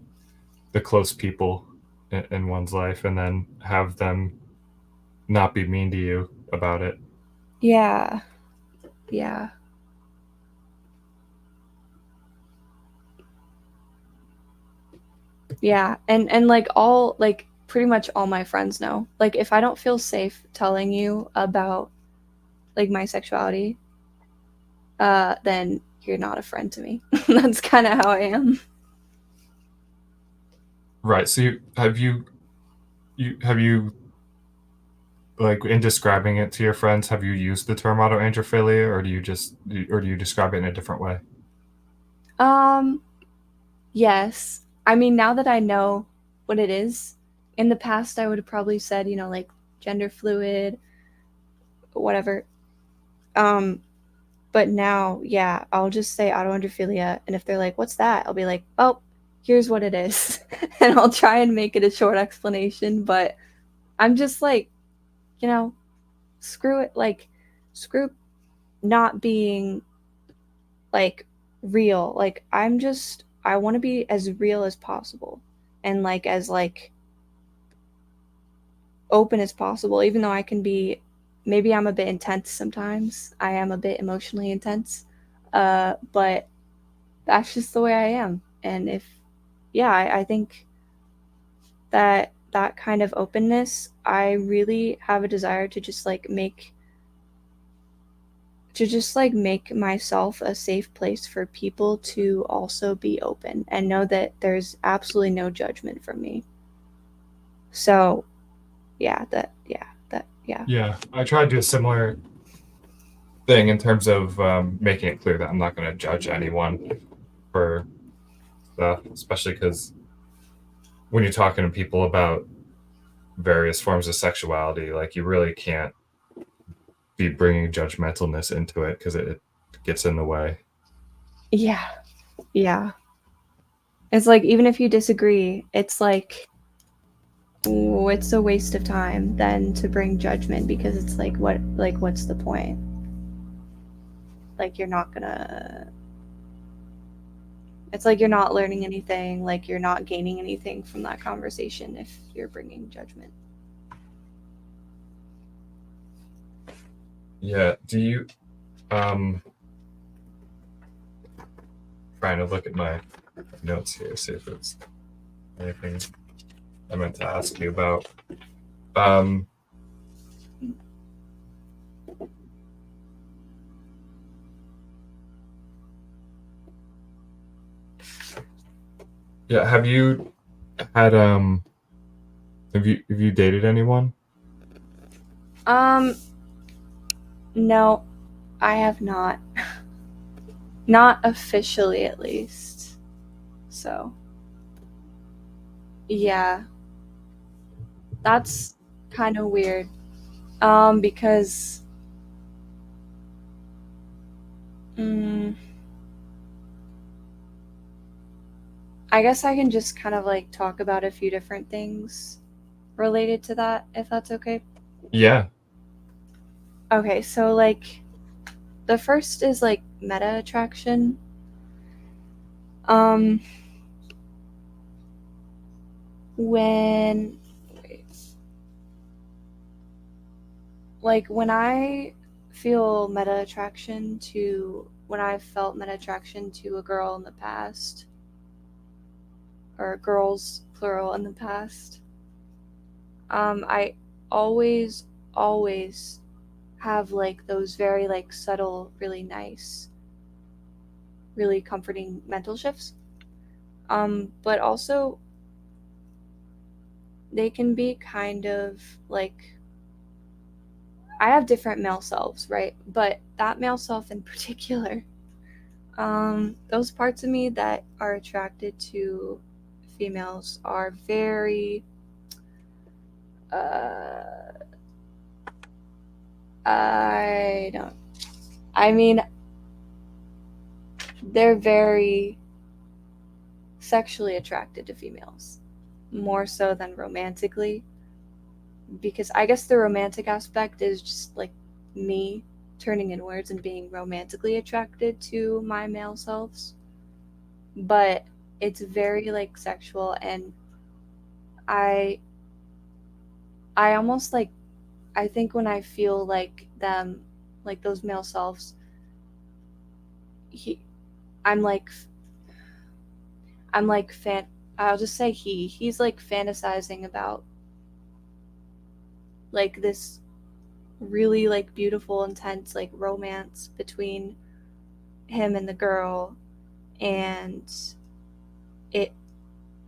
the close people in one's life and then have them not be mean to you about it. Yeah, yeah, yeah. And like all, like pretty much all my friends know. Like if I don't feel safe telling you about like my sexuality, then you're not a friend to me. That's kind of how I am. Right. So have you like in describing it to your friends, have you used the term autoandrophilia or do you describe it in a different way? Um, yes. I mean, now that I know what it is, in the past I would have probably said, like gender fluid, whatever. Um, but now, yeah, I'll just say autoandrophilia, and if they're like, "What's that?" I'll be like, "Oh, here's what it is," and I'll try and make it a short explanation. But I'm just like, you know, screw it, like, screw not being like real. Like, I want to be as real as possible, and like as like open as possible. Even though I can be, maybe I'm a bit intense sometimes. I am a bit emotionally intense, but that's just the way I am. And if, yeah, I think that that kind of openness, I really have a desire to just like make myself a safe place for people to also be open and know that there's absolutely no judgment from me. So, yeah. Yeah, I try to do a similar thing in terms of making it clear that I'm not going to judge anyone for stuff, especially because when you're talking to people about various forms of sexuality, like you really can't be bringing judgmentalness into it because it gets in the way. Yeah. Yeah. It's like even if you disagree, it's like ooh, it's a waste of time then to bring judgment because it's like what's the point? Like you're not gonna it's like you're not learning anything, like you're not gaining anything from that conversation if you're bringing judgment. Yeah. Do you trying to look at my notes here, see if it's anything I meant to ask you about. Um Yeah. Had have you dated anyone? Um, no, I have not. Not officially, at least. So, yeah, that's kind of weird. Because mm, I guess I can just kind of like talk about a few different things related to that, if that's okay. Yeah. Okay, so like the first is like meta attraction. Um, when like when I feel meta attraction to when I felt meta attraction to a girl in the past, or girls plural in the past, I always, always have like those very like subtle, really nice, really comforting mental shifts. But also they can be kind of like I have different male selves, right? But that male self in particular, those parts of me that are attracted to females are very, uh, I don't, I mean, they're very sexually attracted to females, more so than romantically, because I guess the romantic aspect is just like me turning inwards and being romantically attracted to my male selves, but it's very like sexual, and I I almost like I think when I feel like them, like those male selves, he I'm like I'm like fan I'll just say he's like fantasizing about like this really like beautiful intense like romance between him and the girl, and it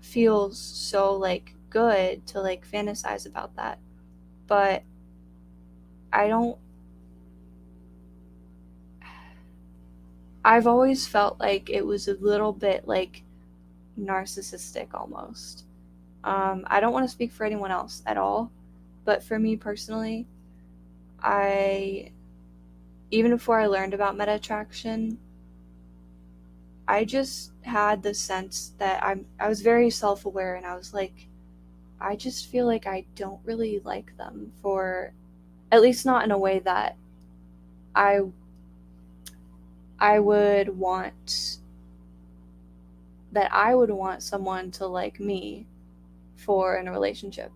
feels so like good to like fantasize about that. But I don't I've always felt like it was a little bit like narcissistic almost. I don't want to speak for anyone else at all, but for me personally, I even before I learned about meta attraction, I just had the sense that I was very self aware, and I was like, I just feel like I don't really like them, for at least not in a way that I I would want I would want someone to like me for in a relationship.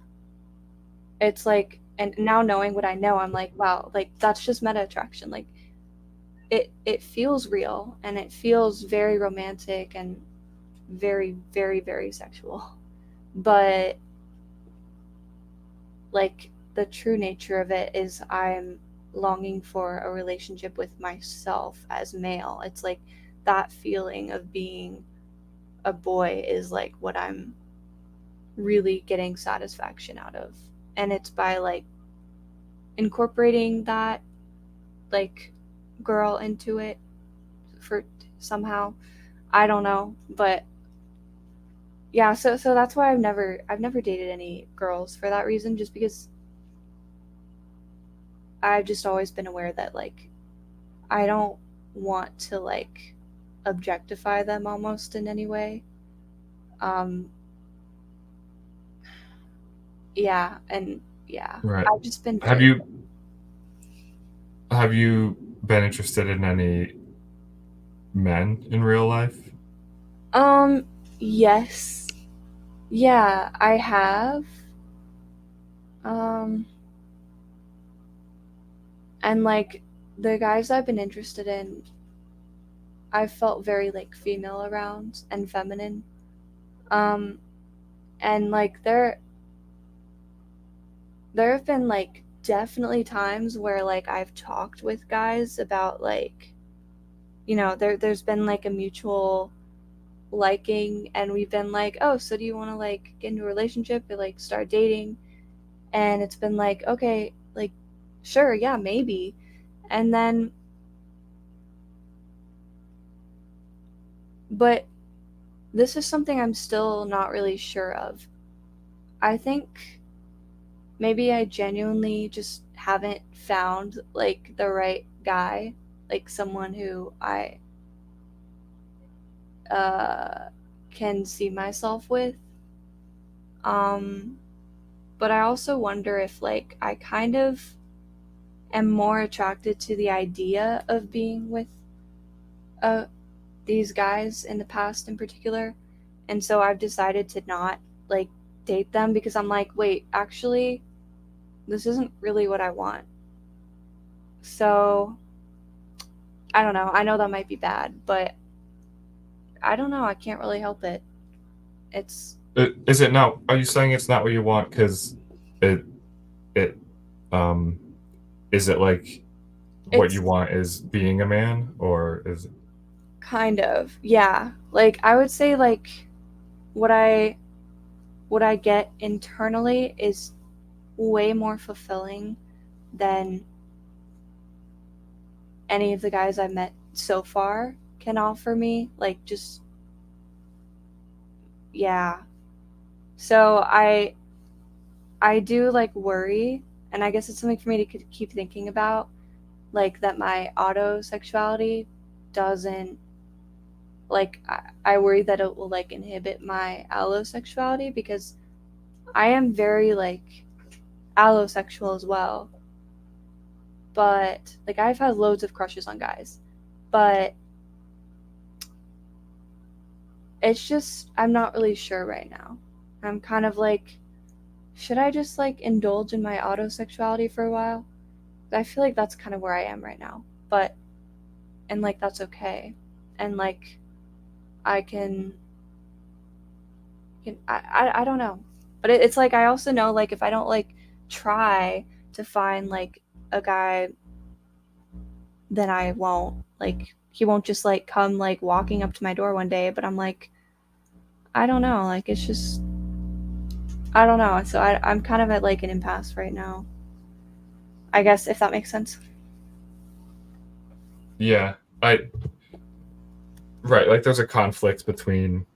It's like, and now knowing what I know, I'm like, wow, like that's just meta attraction. Like it feels real, and it feels very romantic and very, very, very sexual. But like the true nature of it is I'm longing for a relationship with myself as male. It's like that feeling of being a boy is like what I'm really getting satisfaction out of. And it's by like incorporating that like girl into it for somehow. I don't know, but yeah, so that's why I've never dated any girls for that reason, just because I've just always been aware that like I don't want to like objectify them almost in any way. Um yeah, and yeah, Right. I've just been Have very you have you been interested in any men in real life? um yes. Yeah, I have. Um and like the guys I've been interested in, I felt very like female around and feminine. Um and like there have been like definitely times where like I've talked with guys about like, you know, there's been like a mutual liking, and we've been like, oh, so do you want to like get into a relationship or like start dating? And it's been like, okay, like, sure, yeah, maybe. And then, but this is something I'm still not really sure of. I think maybe I genuinely just haven't found like the right guy, like someone who I uh, can see myself with. Um, but I also wonder if like I kind of am more attracted to the idea of being with uh, these guys in the past in particular. And so I've decided to not like date them because I'm like, wait, actually, this isn't really what I want. So I don't know. I know that might be bad, but I don't know. I can't really help it. It's Is it not? Are you saying it's not what you want because it it um is it like what you it's want is being a man, or is it? kind of, yeah. Like I would say like what I what I get internally is way more fulfilling than any of the guys I've met so far can offer me. Like just yeah. So I do like worry, and I guess it's something for me to keep thinking about, like that my autosexuality doesn't like I worry that it will like inhibit my allosexuality because I am very like allosexual as well. But like I've had loads of crushes on guys. But it's just I'm not really sure right now. I'm kind of like should I just like indulge in my autosexuality for a while? I feel like that's kind of where I am right now. But and like that's okay. And like I I don't know. But it's like I also know like if I don't like try to find like a guy, then I won't. Like he won't just like come like walking up to my door one day, but I'm like I don't know, like it's just I don't know. So I'm kind of at like an impasse right now. I guess if that makes sense. Yeah, I right. Like there's a conflict between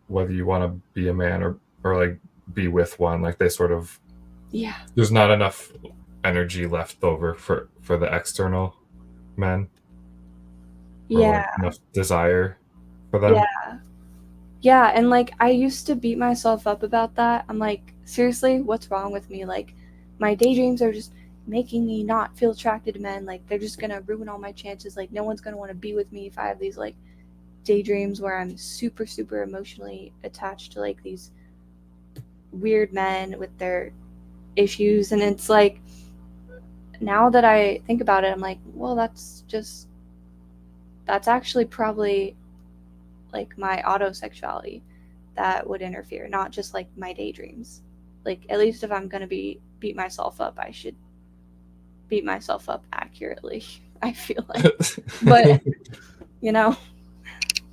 whether you want to be a man or like be with one. Like they sort of Yeah. there's not enough energy left over for the external men, or like Yeah. enough desire for them. Yeah. Yeah, and like I used to beat myself up about that. I'm like, seriously, what's wrong with me? Like my daydreams are just making me not feel attracted to men. Like they're just gonna ruin all my chances. Like no one's gonna want to be with me if I have these like daydreams where I'm super, super emotionally attached to like these weird men with their issues. And it's like now that I think about it, I'm like, well, that's actually probably like my autosexuality that would interfere, not just like my daydreams. Like at least if I'm gonna be beat myself up, I should beat myself up accurately. I feel like, but you know,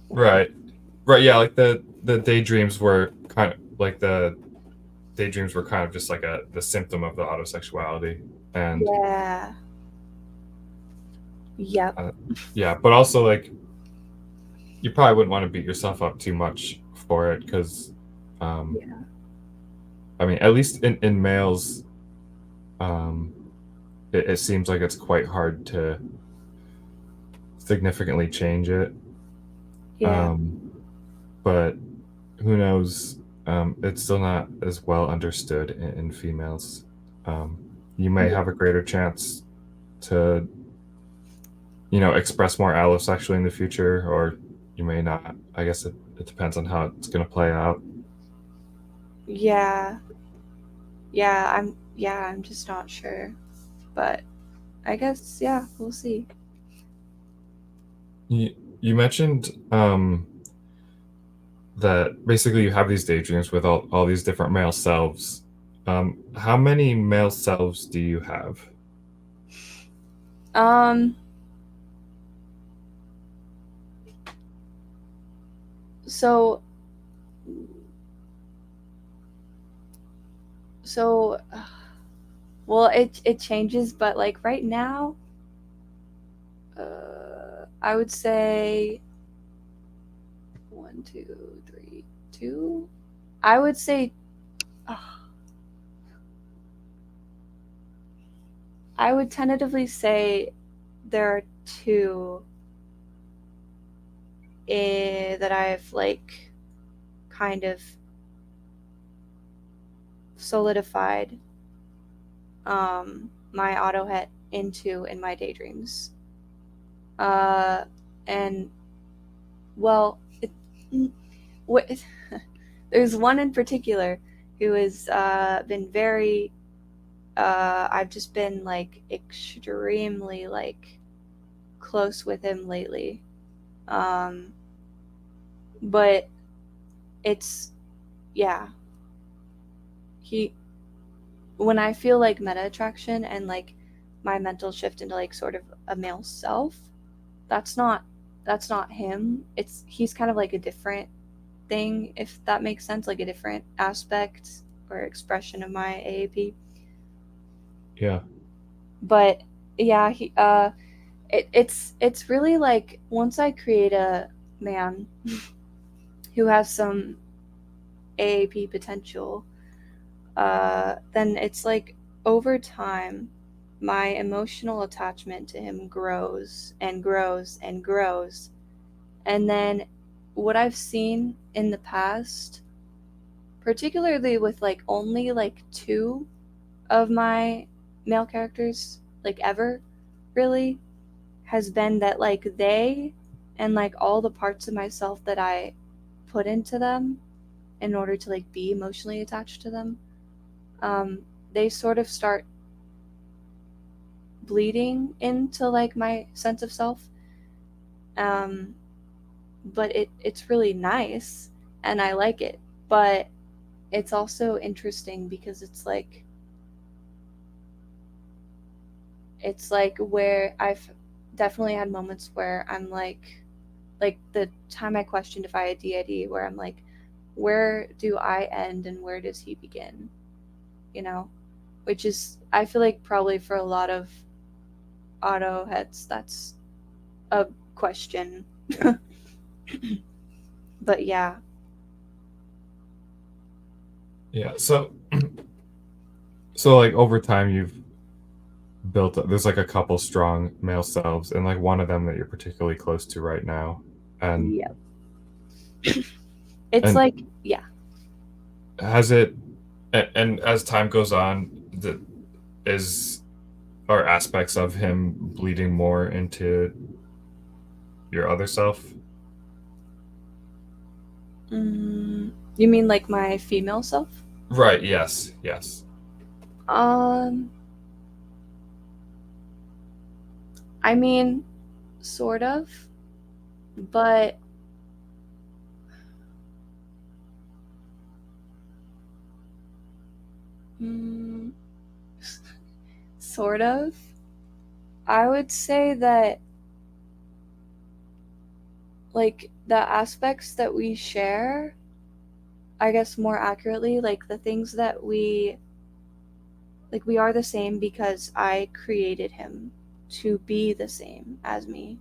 Right. Right. Yeah. Like the daydreams were kind of like the daydreams were kind of just like a the symptom of the autosexuality, and yeah, yep, uh, yeah, but also like you probably wouldn't want to beat yourself up too much for it because, um, yeah, I mean, at least in males, um, it seems like it's quite hard to significantly change it. yeah, Um, but who knows? It's still not as well understood in females. Um, you may yeah, have a greater chance to, express more allosexually in the future, or you may not. I guess it depends on how it's going to play out. yeah, yeah. I'm just not sure, but I guess yeah, we'll see. You mentioned that basically you have these daydreams with all these different male selves. How many male selves do you have? Um, so so well, it changes, but like right now, I would say one, two, three, two. I would say uh, I would tentatively say there are two that I've like kind of solidified my auto het into in my daydreams. Uh, and well, what, there's one in particular who has been very. I've just been like extremely like close with him lately. Um, but it's yeah, he when I feel like meta attraction and like my mental shift into like sort of a male self, that's not that's not him. He's kind of like a different thing, if that makes sense, like a different aspect or expression of my AAP. Yeah. But yeah, it's really like once I create a man who has some AAP potential, then it's like over time, my emotional attachment to him grows and grows and grows. And then what I've seen in the past, particularly with like only like two of my male characters, like ever, really, has been that like they and like all the parts of myself that I put into them in order to like be emotionally attached to them, um, they sort of start bleeding into like my sense of self. Um, but it's really nice and I like it. But it's also interesting because it's like where I've definitely had moments where I'm like the time I questioned if I had DID, where I'm like, where do I end and where does he begin? You know, which is I feel like probably for a lot of auto heads that's a question. But yeah. Yeah. So like over time you've built up, there's like a couple strong male selves and like one of them that you're particularly close to right now. And Yeah. It's and like yeah. has it and as time goes on, the is are aspects of him bleeding more into your other self? You mean like my female self? Right, yes, yes. Um, I mean, sort of, but mm, sort of. I would say that like the aspects that we share, I guess more accurately, like the things that we are the same because I created him to be the same as me,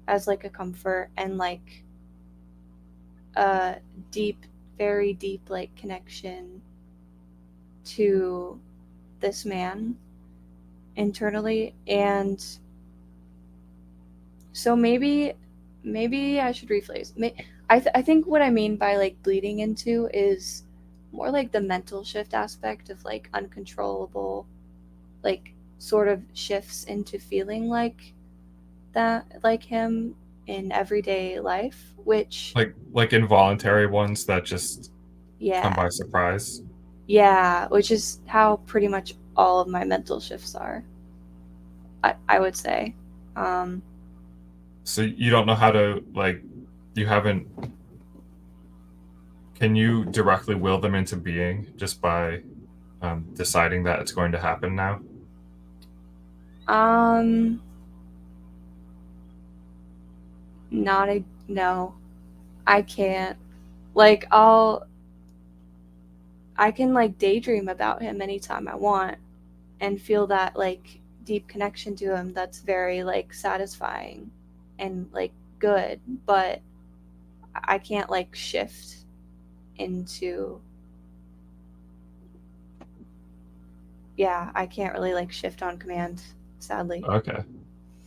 as like a comfort and like a deep, very deep like connection to this man internally. And so maybe I should rephrase. I think what I mean by like bleeding into is more like the mental shift aspect of like uncontrollable, like sort of shifts into feeling like that, like him in everyday life, which Like involuntary ones that just come yeah, by surprise. yeah, which is how pretty much all of my mental shifts are. I would say. Um, So you don't know how to like you haven't can you directly will them into being just by deciding that it's going to happen now? Um, not a no. I can't. Like I can like daydream about him anytime I want and feel that like deep connection to him that's very like satisfying and like good, but I can't like shift into yeah, I can't really like shift on command, sadly. Okay.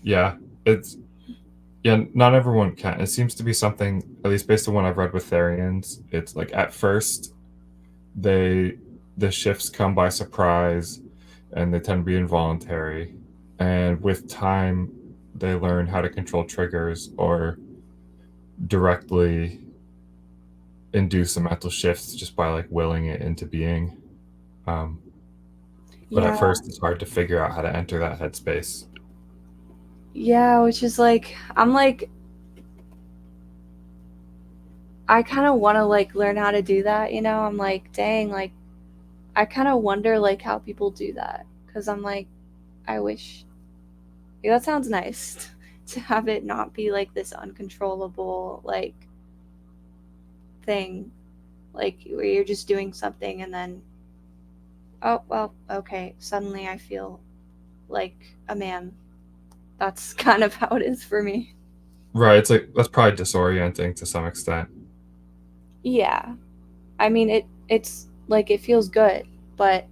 Yeah. It's Yeah, not everyone can. It seems to be something, at least based on what I've read with Therians, it's like at first they the shifts come by surprise and they tend to be involuntary. And with time they learn how to control triggers or directly induce the mental shifts just by like willing it into being. Um, but at Yeah. first it's hard to figure out how to enter that headspace. Yeah, which is like I'm like I kind of want to like learn how to do that, you know? I'm like, dang, like I kind of wonder like how people do that cuz I'm like I wish like, that sounds nice to have it not be like this uncontrollable like thing like where you're just doing something and then oh well okay suddenly I feel like a man. That's kind of how it is for me. Right, it's like that's probably disorienting to some extent. Yeah, I mean it's like it feels good, but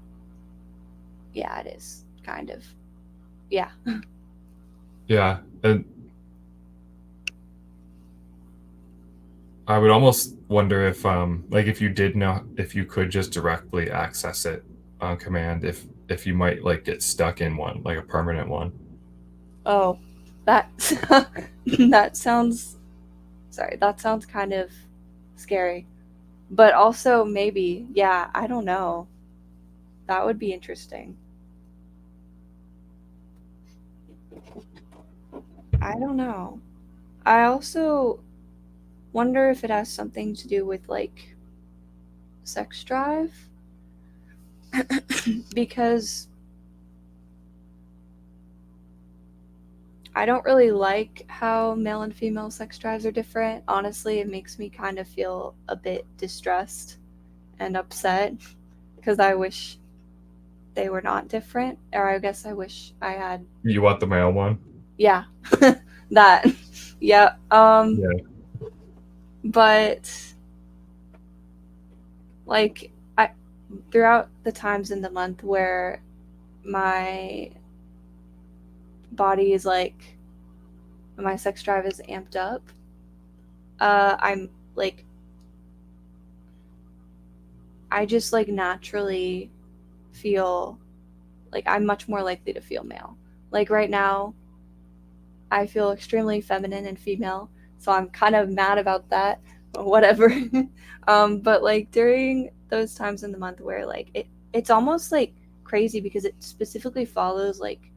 yeah, it is kind of yeah. Yeah, and I would almost wonder if, like, if you did know if you could just directly access it on command, if you might like get stuck in one, like a permanent one. Oh, that that sounds sorry. That sounds kind of scary, but also maybe yeah. I don't know. That would be interesting. I don't know. I also wonder if it has something to do with like sex drive because I don't really like how male and female sex drives are different. Honestly, it makes me kind of feel a bit distressed and upset because I wish they were not different. Or I guess I wish I had, You want the male one? yeah, that. Yeah. Yeah. But like, I, throughout the times in the month where my body is like, my sex drive is amped up, I'm like, I just like naturally feel like I'm much more likely to feel male. Like right now, I feel extremely feminine and female, so I'm kind of mad about that. But whatever. But like during those times in the month where like it's almost like crazy because it specifically follows like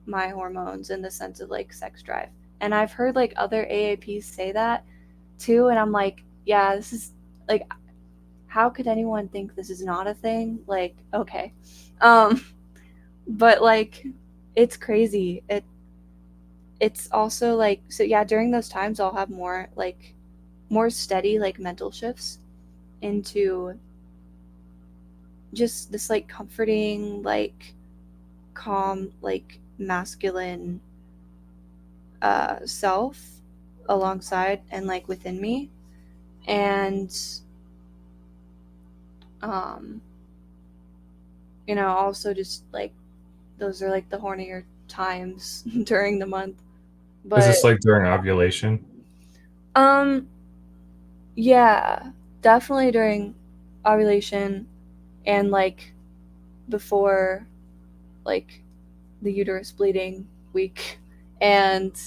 my hormones in the sense of like sex drive. And I've heard like other AAPs say that too, and I'm like, yeah, this is like how could anyone think this is not a thing? Like, okay. Um, but like it's crazy. It's also like so yeah, during those times I'll have more like more steady like mental shifts into just this like comforting like calm like masculine self alongside and like within me and um also just like those are like the hornier times during the month. Is But this like during ovulation? um yeah, definitely during ovulation and like before like the uterus bleeding week. And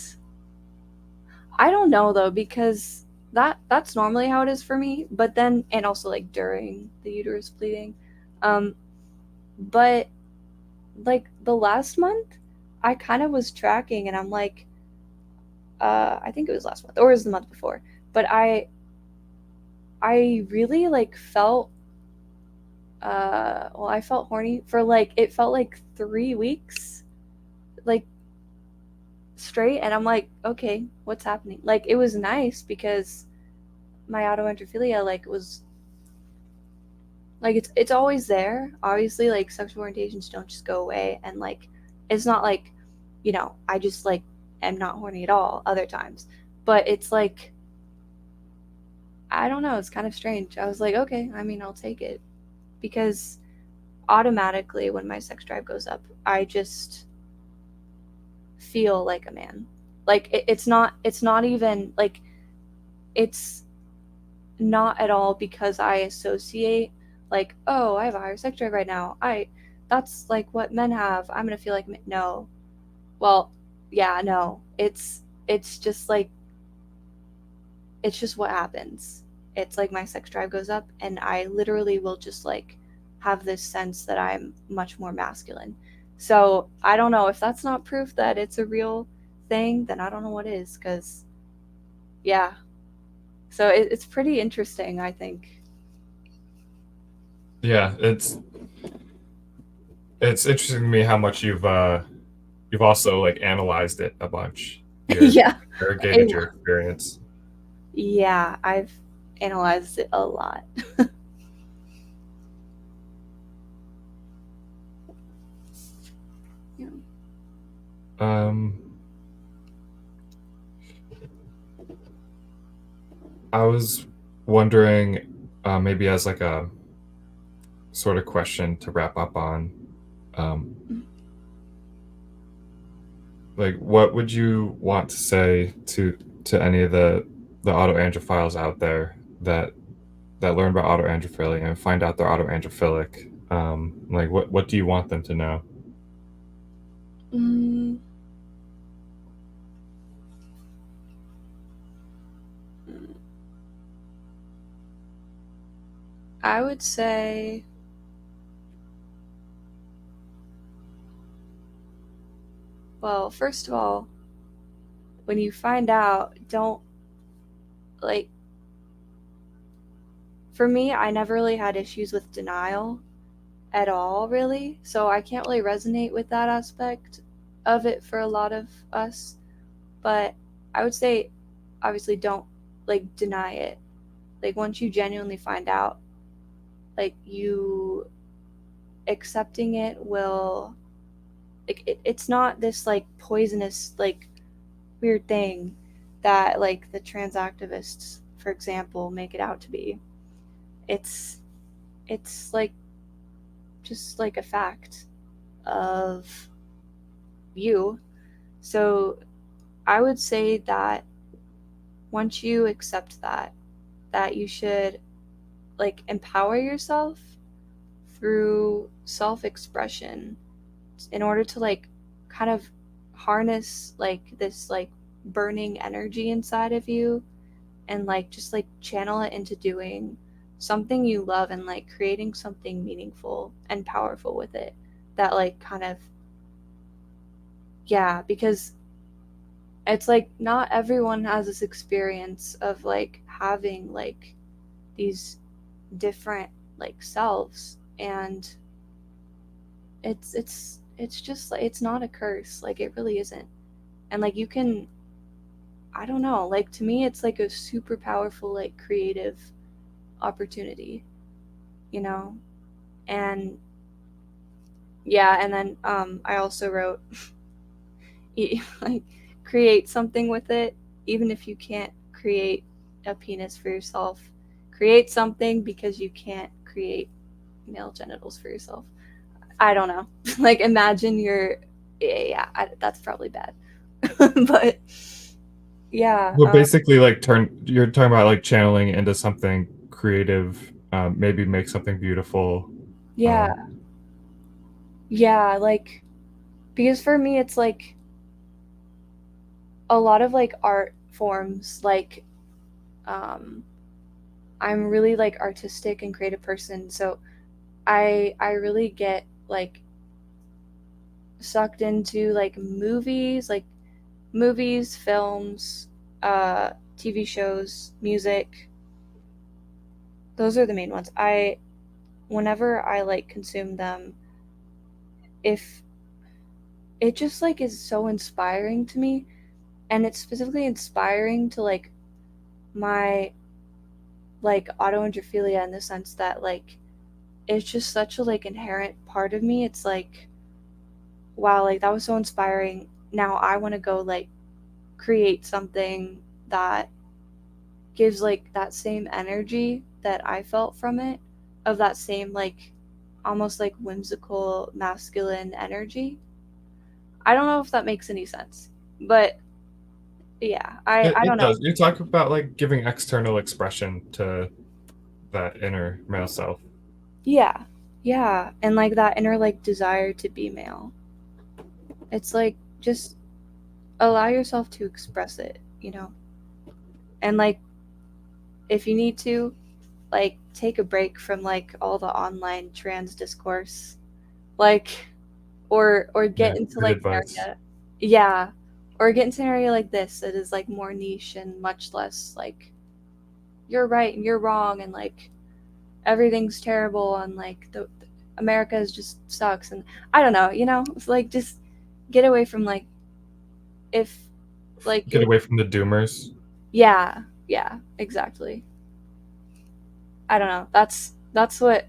I don't know though because that's normally how it is for me, but then and also like during the uterus bleeding. Um but like the last month I kind of was tracking and I'm like I think it was last month or it was the month before, but I really like felt Well, I felt horny for like, it felt like 3 weeks, like straight. And I'm like, okay, what's happening? Like, it was nice because my autoandrophilia, like, was like, it's always there. Obviously, like, sexual orientations don't just go away. And like, it's not like, I just like am not horny at all other times. But it's like, I don't know, it's kind of strange. I was like, okay, I mean, I'll take it because automatically when my sex drive goes up, I just feel like a man. Like it's not even like, it's not at all because I associate like, oh, I have a higher sex drive right now. I That's like what men have. I'm gonna feel like no. Well, yeah, no. It's just like, it's just what happens. It's like my sex drive goes up, and I literally will just like have this sense that I'm much more masculine. So I don't know if that's not proof that it's a real thing, then I don't know what is, because yeah. So it's pretty interesting, I think. Yeah, it's interesting to me how much you've also like analyzed it a bunch. You're Yeah. interrogated your experience. Yeah, I've analyzed it a lot. Yeah. Um, I was wondering, maybe as like a sort of question to wrap up on, um, like what would you want to say to any of the autoandrophiles out there that learn about autoandrophilia and find out they're autoandrophilic? Like what do you want them to know? Mm, I would say, well, first of all, when you find out, don't like, for me, I never really had issues with denial at all, really. So I can't really resonate with that aspect of it for a lot of us. But I would say, obviously, don't like deny it. Like, once you genuinely find out, like, you accepting it will, like, it's not this like poisonous, like, weird thing that like the trans activists, for example, make it out to be. It's it's like just like a fact of you. So I would say that once you accept that you should like empower yourself through self-expression in order to like kind of harness like this like burning energy inside of you, and like just like channel it into doing something you love and like creating something meaningful and powerful with it, that like kind of, yeah, because it's like not everyone has this experience of like having like these different like selves. And it's just like, it's not a curse, like it really isn't. And like you can, I don't know, like to me it's like a super powerful like creative opportunity, you know. And yeah, and then I also wrote like create something with it, even if you can't create a penis for yourself. Create something because you can't create male genitals for yourself. I don't know. Like imagine you're, yeah, that's probably bad. But yeah, Well, basically, like you're talking about like channeling into something creative, maybe make something beautiful. yeah, Um, yeah, like because for me it's like a lot of like art forms, like um I'm really like artistic and creative person, so I really get like sucked into like movies, films, TV shows, music. Those are the main ones. I whenever I like consume them, if it just like is so inspiring to me, and it's specifically inspiring to like my like autoandrophilia in the sense that like it's just such a like inherent part of me. It's like wow, like that was so inspiring. Now I want to go like create something that gives like that same energy that I felt from it, of that same like almost like whimsical masculine energy. I don't know if that makes any sense, but yeah, I don't It know. does. You talk about like giving external expression to that inner male self. Yeah, yeah, and like that inner like desire to be male. It's like just allow yourself to express it, you know, and like if you need to, like take a break from like all the online trans discourse, like or Yeah, get into good like an advice. area, yeah, or get into an area like this that is like more niche and much less like you're right and you're wrong and like everything's terrible and like the America is just sucks and I don't know, you know, it's like just get away from like if like Get it, away from the doomers. yeah, yeah, exactly. I don't know. That's what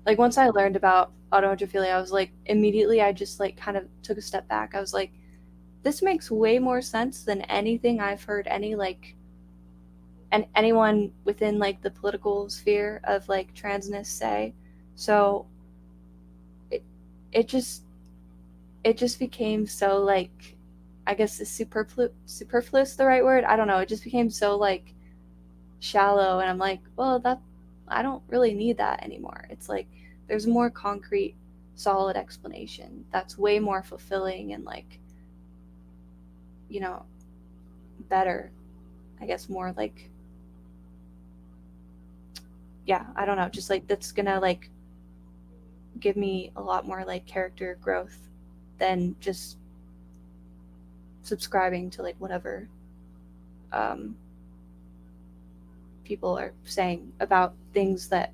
like once I learned about autoandrophilia, I was like immediately I just like kind of took a step back. I was like, this makes way more sense than anything I've heard any like and anyone within like the political sphere of like transness say. So it it just it just became so like I guess is superfluous the right word? I don't know. It just became so like shallow and I'm like, well that I don't really need that anymore. It's like there's more concrete solid explanation that's way more fulfilling and like, you know, better. I guess more like yeah, I don't know, just like that's gonna like give me a lot more like character growth than just subscribing to like whatever um, people are saying about things that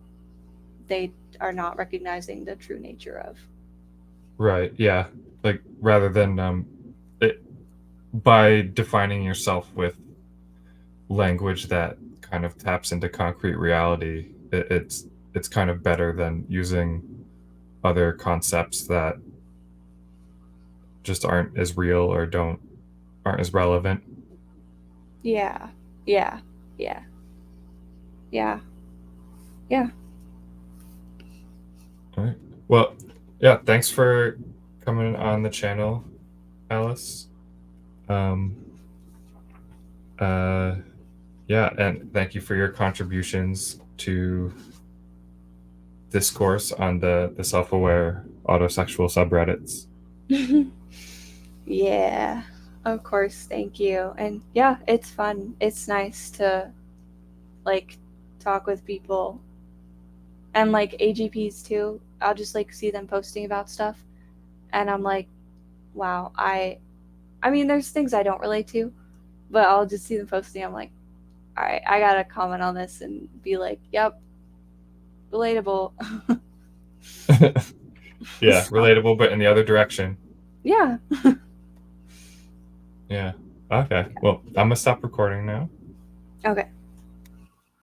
they are not recognizing the true nature of. Right. Yeah. Like rather than it, by defining yourself with language that kind of taps into concrete reality, it's kind of better than using other concepts that just aren't as real or don't aren't as relevant. Yeah, yeah, yeah, yeah, yeah. All right. Well, yeah, thanks for coming on the channel, Alice. Um, uh, yeah, and thank you for your contributions to discourse on the self-aware autosexual subreddits. Yeah, of course, thank you. And yeah, it's fun. It's nice to like talk with people and like AGPs too. I'll just like see them posting about stuff and I'm like, wow, I mean there's things I don't relate to, but I'll just see them posting. I'm like, all right, I gotta comment on this and be like, yep, relatable. Yeah, So, relatable, but in the other direction. yeah. Yeah. Okay. Well, I'm gonna stop recording now. Okay.